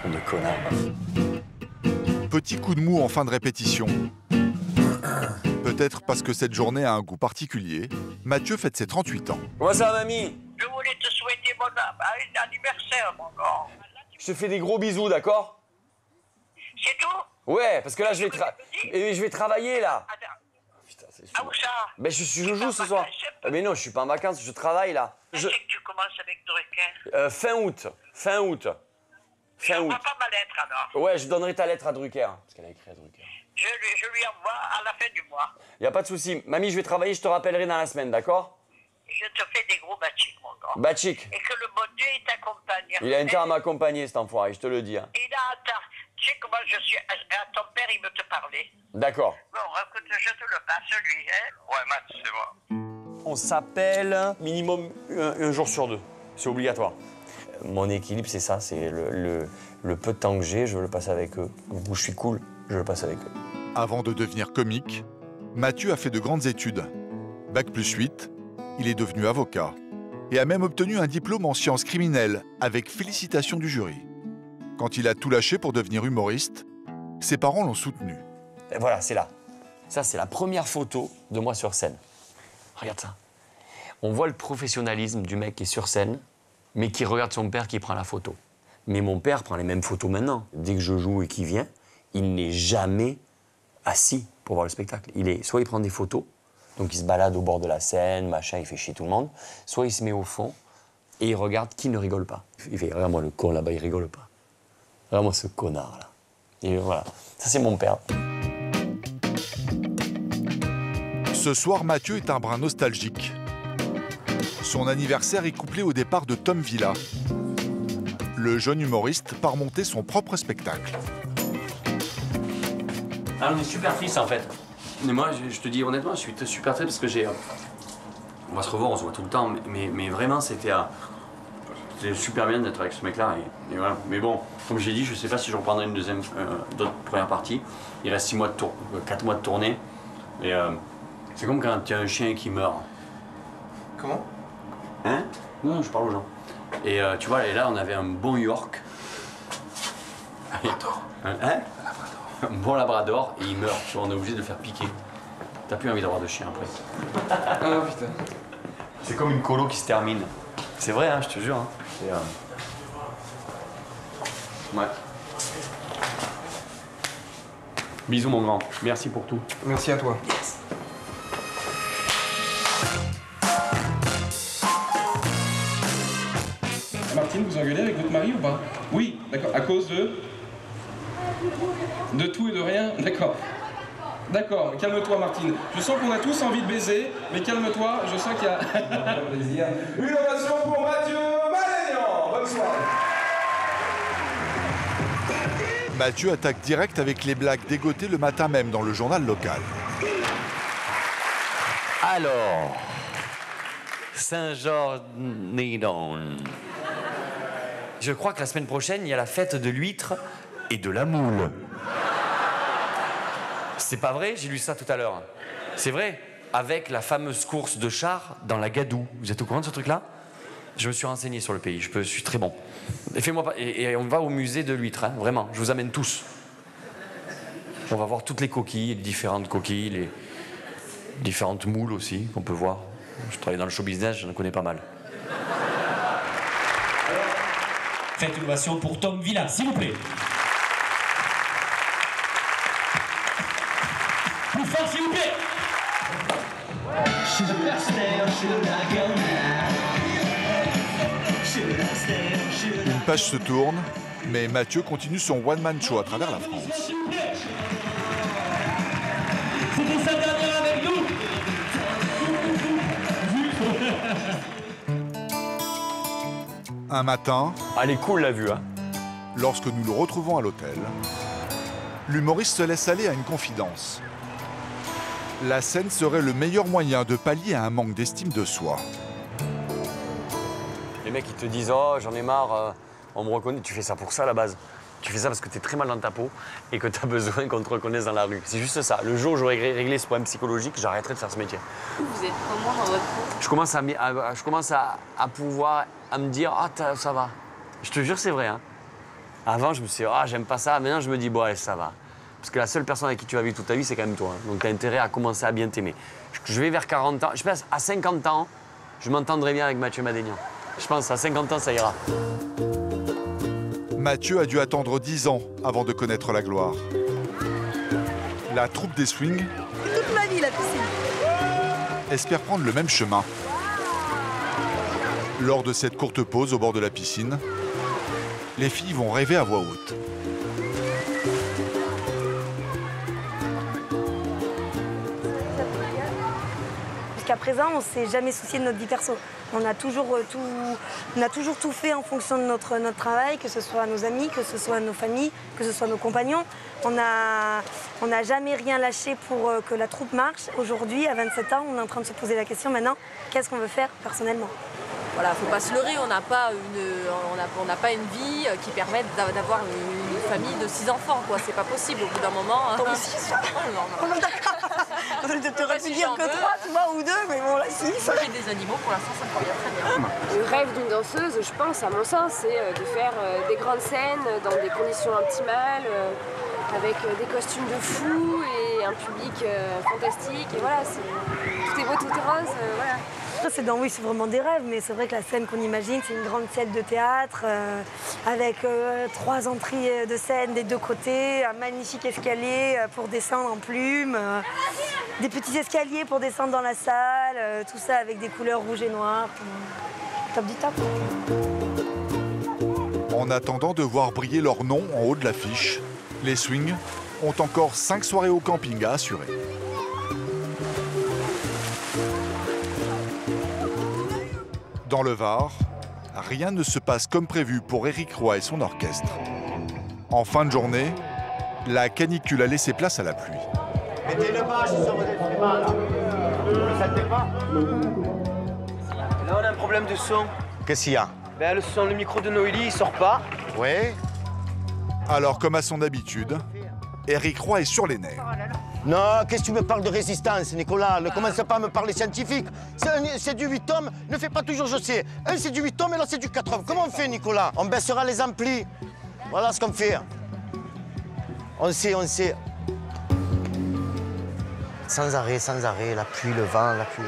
on est connard. Petit coup de mou en fin de répétition. Peut-être parce que cette journée a un goût particulier, Mathieu fête ses 38 ans. Comment ça va, mamie? Je voulais te souhaiter bon anniversaire, mon gars. Je te fais des gros bisous, d'accord? C'est tout? Ouais, parce que là, je vais travailler, là. Putain, c'est Ah, où ça? Ben, je joue ce soir. Mais non, je suis pas en vacances, je travaille, là. C'est que tu commences avec Drucker? Fin août. Je n'envoie pas ma lettre, alors. Ouais, je donnerai ta lettre à Drucker. Parce qu'elle a écrit à Drucker. Je lui envoie à la fin du mois. Y a pas de souci. Mamie, je vais travailler, je te rappellerai dans la semaine, d'accord? Je te fais des gros bachik, mon gars. Bachik. Et que le bon Dieu, il t'accompagne. Il a intérêt à m'accompagner, cet enfoiré, je te le dis. Hein. Tu sais comment je suis à ton père, il me te parlait. D'accord. Bon, écoute, je te le passe, lui, hein. Ouais, Matt, c'est moi. On s'appelle minimum un jour sur 2. C'est obligatoire. Mon équilibre, c'est ça, c'est le peu de temps que j'ai, je veux le passer avec eux. Où je suis cool, je le passe avec eux. Avant de devenir comique, Mathieu a fait de grandes études. Bac plus 8, il est devenu avocat et a même obtenu un diplôme en sciences criminelles avec félicitations du jury. Quand il a tout lâché pour devenir humoriste, ses parents l'ont soutenu. Et voilà, c'est là. Ça, c'est la première photo de moi sur scène. Regarde ça. On voit le professionnalisme du mec qui est sur scène, mais qui regarde son père qui prend la photo. Mais mon père prend les mêmes photos maintenant. Dès que je joue et qu'il vient, il n'est jamais assis pour voir le spectacle. Soit il prend des photos, donc il se balade au bord de la scène, machin, il fait chier tout le monde, soit il se met au fond et il regarde qui ne rigole pas. Il fait, regarde-moi le con là-bas, il rigole pas. Regarde-moi ce connard là. Et voilà, ça c'est mon père. Ce soir, Mathieu est un brin nostalgique. Son anniversaire est couplé au départ de Tom Villa. Le jeune humoriste part monter son propre spectacle. Ah, on est super triste en fait. Mais moi, je te dis honnêtement, je suis super triste parce que j'ai... On va se revoir, on se voit tout le temps, mais vraiment, c'était super bien d'être avec ce mec-là. Et voilà. Mais bon, comme j'ai dit, je sais pas si je reprendrai une deuxième, d'autres première partie. Il reste 4 mois de tournée. Et c'est comme quand tu as un chien qui meurt. Comment? Hein? Non, je parle aux gens. Et tu vois, et là, on avait un bon York. Un labrador. Hein? Un bon labrador, et il meurt. Tu vois, on est obligé de le faire piquer. T'as plus envie d'avoir de chien après. Ah putain. C'est comme une colo qui se termine. C'est vrai, hein, je te jure. Hein. Ouais. Bisous mon grand. Merci pour tout. Merci à toi. Martine, vous engueulez avec votre mari ou pas? Oui, d'accord. À cause de tout et de rien? D'accord. D'accord, calme-toi Martine. Je sens qu'on a tous envie de baiser, mais calme-toi, je sens qu'il y a... plaisir. Une ovation pour Mathieu Madénian. Bonne soirée. Mathieu attaque direct avec les blagues dégotées le matin même dans le journal local. Alors, Saint-Jean-Nédon. Je crois que la semaine prochaine, il y a la fête de l'huître et de la moule. C'est pas vrai? J'ai lu ça tout à l'heure. C'est vrai? Avec la fameuse course de chars dans la Gadoue. Vous êtes au courant de ce truc-là? Je me suis renseigné sur le pays, je suis très bon. Et on va au musée de l'huître, hein, vraiment. Je vous amène tous. On va voir toutes les coquilles, les différentes coquilles, les différentes moules aussi qu'on peut voir. Je travaille dans le show business, j'en connais pas mal. Faites une ovation pour Tom Villa, s'il vous plaît. Plus fort, s'il vous plaît. Une page se tourne, mais Mathieu continue son one-man show à travers la France. C'était sa dernière avec nous. Un matin... Elle est cool la vue, hein. Lorsque nous le retrouvons à l'hôtel, l'humoriste se laisse aller à une confidence. La scène serait le meilleur moyen de pallier à un manque d'estime de soi. Les mecs, ils te disent « Oh, j'en ai marre, on me reconnaît. » Tu fais ça pour ça, à la base. Tu fais ça parce que t'es très mal dans ta peau et que t'as besoin qu'on te reconnaisse dans la rue. C'est juste ça. Le jour où j'aurais réglé ce problème psychologique, j'arrêterais de faire ce métier. Vous êtes comment dans votre couple? Je commence à pouvoir me dire « Ah, ça va. » Je te jure, c'est vrai. Hein. Avant, je me suis dit « Ah, j'aime pas ça. » Maintenant, je me dis « Bon, allez, ça va. » Parce que la seule personne avec qui tu vas vivre toute ta vie, c'est quand même toi. Hein. Donc, tu as intérêt à commencer à bien t'aimer. Je vais vers 40 ans. Je pense à 50 ans, je m'entendrai bien avec Mathieu Madénian. Je pense à 50 ans, ça ira. Mathieu a dû attendre 10 ans avant de connaître la gloire. La troupe des Swings Toute ma vie, la piscine. espère prendre le même chemin. Lors de cette courte pause au bord de la piscine, les filles vont rêver à voix haute. Jusqu'à présent, on ne s'est jamais soucié de notre vie perso. On a toujours tout fait en fonction de notre travail, que ce soit nos amis, que ce soit nos familles, que ce soit nos compagnons. On n'a jamais rien lâché pour que la troupe marche. Aujourd'hui, à 27 ans, on est en train de se poser la question maintenant, qu'est-ce qu'on veut faire personnellement? Voilà, faut pas se leurrer, on n'a pas une vie qui permette d'avoir une famille de 6 enfants, quoi. C'est pas possible au bout d'un moment. Hein. Oh, d'accord. T'aurais pu dire que 3, tu vois, ou 2, mais bon, là, 6. Moi, j'ai des animaux, pour l'instant, ça me convient très bien. Le rêve d'une danseuse, je pense, à mon sens, c'est de faire des grandes scènes dans des conditions optimales, avec des costumes de fou et un public fantastique. Et voilà, tout est beau, tout est rose, voilà. Oui, c'est vraiment des rêves, mais c'est vrai que la scène qu'on imagine, c'est une grande scène de théâtre avec 3 entrées de scène des 2 côtés, un magnifique escalier pour descendre en plume, des petits escaliers pour descendre dans la salle, tout ça avec des couleurs rouges et noires. Top du top. En attendant de voir briller leur nom en haut de l'affiche, les Swings ont encore 5 soirées au camping à assurer. Dans le Var, rien ne se passe comme prévu pour Éric Roy et son orchestre. En fin de journée, la canicule a laissé place à la pluie. Mettez le bâche sur votre instrument, là. Vous ne le sentez pas? Là, on a un problème de son. Qu'est-ce qu'il y a? Ben, le micro de Noélie, il sort pas. Oui. Alors, comme à son habitude, Éric Roy est sur les nerfs. Non, qu'est-ce que tu me parles de résistance, Nicolas? Ne commence pas à me parler scientifique. C'est du 8 tomes, ne fais pas toujours je sais. Un, c'est du 8 tomes et l'autre, c'est du 4 tomes. Comment on fait, Nicolas? On baissera les amplis. Voilà ce qu'on fait. On sait, on sait. Sans arrêt, la pluie, le vent, la pluie.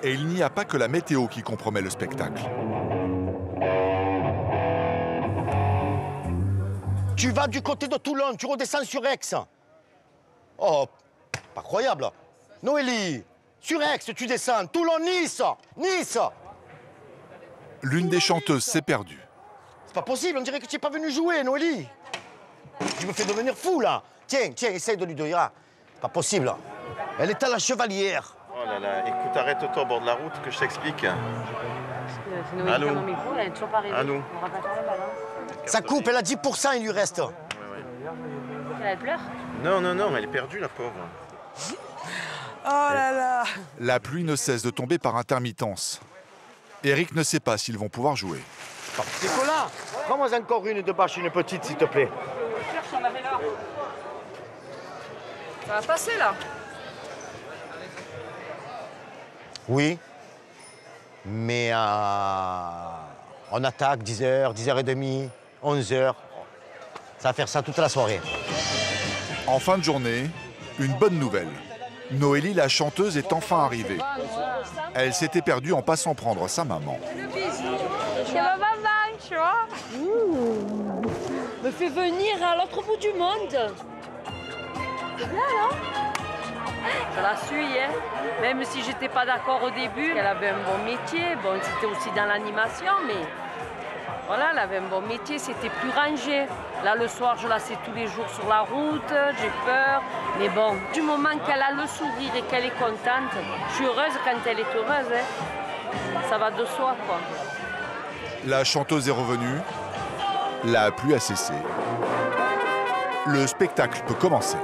Et il n'y a pas que la météo qui compromet le spectacle. Tu vas du côté de Toulon, tu redescends sur Aix. Oh, pas croyable. Noélie, sur Aix, tu descends. Toulon, Nice, Nice. L'une des chanteuses s'est perdue. C'est pas possible, on dirait que tu n'es pas venu jouer, Noélie. Tu me fais devenir fou, là. Tiens, essaye de lui dire. C'est pas possible. Elle est à la Chevalière. Oh là là, écoute, arrête-toi au bord de la route que je t'explique. Allô? Allô? Ça coupe, elle a 10%, il lui reste. Elle pleure? Non, non, non, elle est perdue, la pauvre. Oh là là. La pluie ne cesse de tomber par intermittence. Éric ne sait pas s'ils vont pouvoir jouer. Nicolas, prends-moi encore une de bâche, une petite, s'il te plaît. Ça va passer, là. Oui, mais on attaque 10h, 10h30, 11h. Ça va faire ça toute la soirée. En fin de journée, une bonne nouvelle. Noélie, la chanteuse, est enfin arrivée. Elle s'était perdue en passant prendre sa maman. C'est ma maman, tu vois. Me fait venir à l'autre bout du monde. C'est bien, non? Je la suis, hein. Même si j'étais pas d'accord au début, elle avait un bon métier. Bon, c'était aussi dans l'animation, mais voilà, elle avait un bon métier, c'était plus rangé. Là, le soir, je la sais tous les jours sur la route, j'ai peur. Mais bon, du moment qu'elle a le sourire et qu'elle est contente, je suis heureuse quand elle est heureuse, hein. Ça va de soi, quoi. La chanteuse est revenue, la pluie a cessé. Le spectacle peut commencer.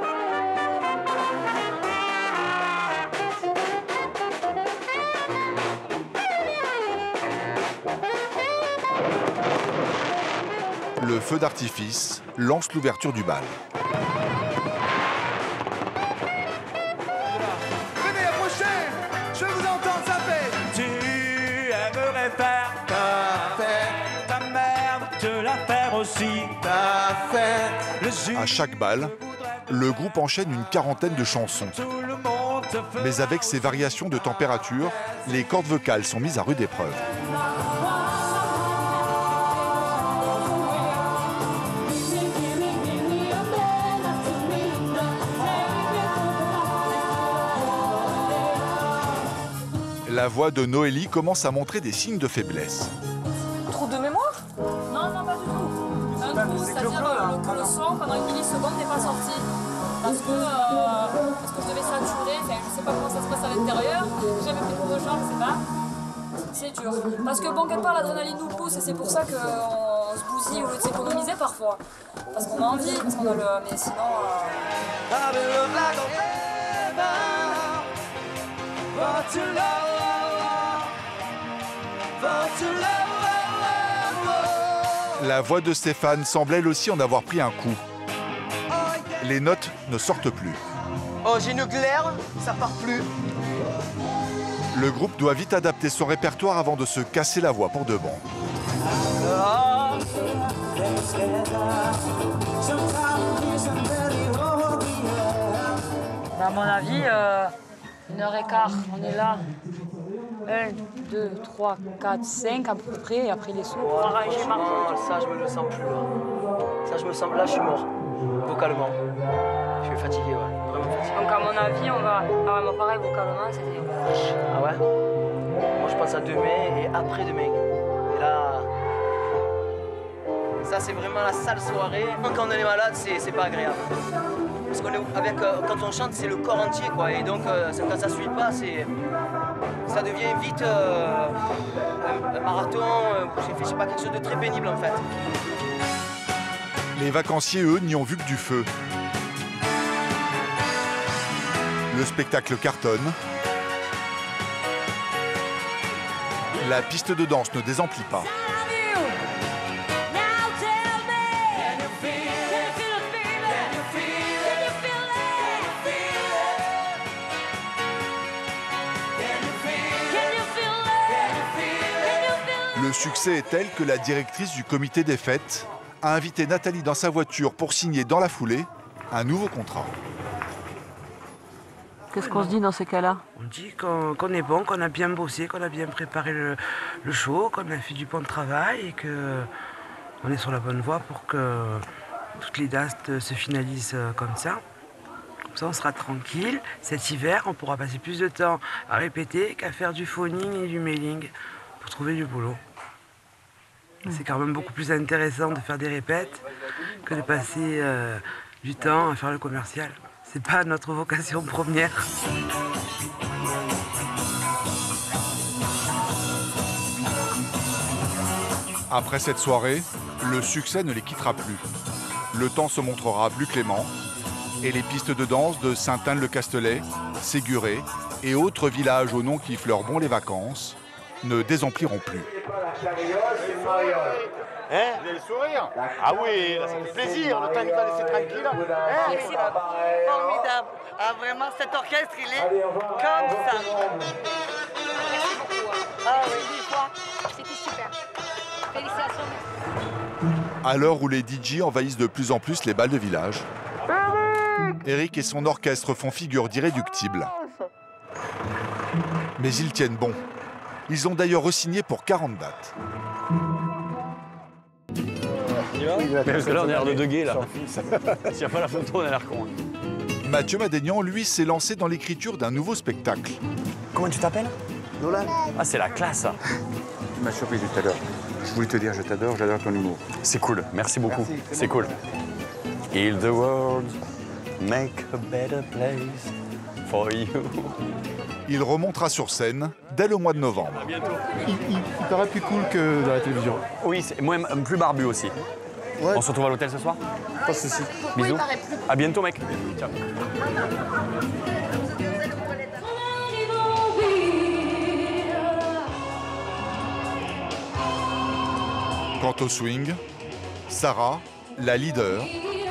Le feu d'artifice lance l'ouverture du bal. Venez approcher, je vous entends taper. Tu aimerais faire ta fête, ta mère te la faire aussi, ta fête. À chaque bal, le groupe enchaîne une quarantaine de chansons. Mais avec ces variations de température, les cordes vocales sont mises à rude épreuve. La voix de Noélie commence à montrer des signes de faiblesse. Trou de mémoire? Non, non, pas du tout. Un coup, c'est-à-dire que le son, pendant une milliseconde, n'est pas sorti. Parce que je devais saturer, enfin, je sais pas comment ça se passe à l'intérieur. J'ai jamais pris de cours de chant, je sais pas. C'est dur. Parce que bon, quelque part, l'adrénaline nous pousse et c'est pour ça qu'on se bousille au lieu de s'économiser parfois. Parce qu'on a envie, parce qu'on a le... Mais sinon... La voix de Stéphane semble elle aussi en avoir pris un coup. Les notes ne sortent plus. Oh, j'ai une glaire, ça part plus. Le groupe doit vite adapter son répertoire avant de se casser la voix pour de bon. À mon avis, 1h15, on est là. 1, 2, 3, 4, 5 à peu près, et après les sauts. Ça, je me le sens plus. Là. Ça, je me sens... Là, je suis mort, vocalement. Je suis fatigué, ouais. Vraiment fatigué. Donc à mon avis, on va... Ah ouais, pareil, vocalement, c'était... Ah ouais? Moi, je pense à demain et après-demain. Et là... Ça, c'est vraiment la sale soirée. Quand on est malade, c'est pas agréable. Parce quand on chante, c'est le corps entier, quoi. Et donc, quand ça suit pas, ça devient vite un marathon. Je sais pas, quelque chose de très pénible, en fait. Les vacanciers, eux, n'y ont vu que du feu. Le spectacle cartonne. La piste de danse ne désemplit pas. Le succès est tel que la directrice du comité des fêtes a invité Nathalie dans sa voiture pour signer dans la foulée un nouveau contrat. Qu'est-ce qu'on se dit dans ces cas-là? On dit qu'on est bon, qu'on a bien bossé, qu'on a bien préparé le show, qu'on a fait du bon travail et qu'on est sur la bonne voie pour que toutes les dates se finalisent comme ça. Comme ça, on sera tranquille. Cet hiver, on pourra passer plus de temps à répéter qu'à faire du phoning et du mailing pour trouver du boulot. C'est quand même beaucoup plus intéressant de faire des répètes que de passer du temps à faire le commercial. C'est pas notre vocation première. Après cette soirée, le succès ne les quittera plus. Le temps se montrera plus clément et les pistes de danse de Sainte-Anne-le-Castelet, Séguré et autres villages au nom qui fleurent bon les vacances ne désempliront plus. Hein? Vous avez le sourire? Ah oui, là, ça fait plaisir, le temps qu'il va laisser tranquille. Hein? Merci, formidable. Ah, vraiment, cet orchestre, il est comme ça. Merci beaucoup. Ah oui. C'était super. Félicitations. À l'heure où les DJ envahissent de plus en plus les bals de village, Eric et son orchestre font figure d'irréductibles. Mais ils tiennent bon. Ils ont d'ailleurs re-signé pour 40 dates. Parce que là, on a l'air de deux gays, là. S'il n'y a pas la photo, on a l'air con. Mathieu Madénian, lui, s'est lancé dans l'écriture d'un nouveau spectacle. Comment tu t'appelles? Nolan. Ah, c'est la classe, ça. Tu m'as surpris tout à l'heure. Je voulais te dire, je t'adore, j'adore ton humour. C'est cool, merci beaucoup. C'est cool. Heal the world, make a better place for you. Il remontera sur scène dès le mois de novembre. Il paraît plus cool que dans la télévision. Oui, c'est moins plus barbu aussi. Ouais. On se retrouve à l'hôtel ce soir? Pas de soucis. Bisous. À bientôt, mec. Ciao. Quant au swing, Sarah, la leader,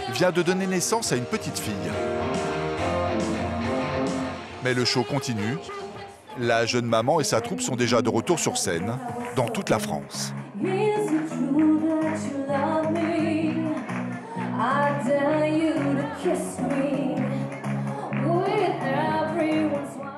vient de donner naissance à une petite fille. Mais le show continue. La jeune maman et sa troupe sont déjà de retour sur scène dans toute la France.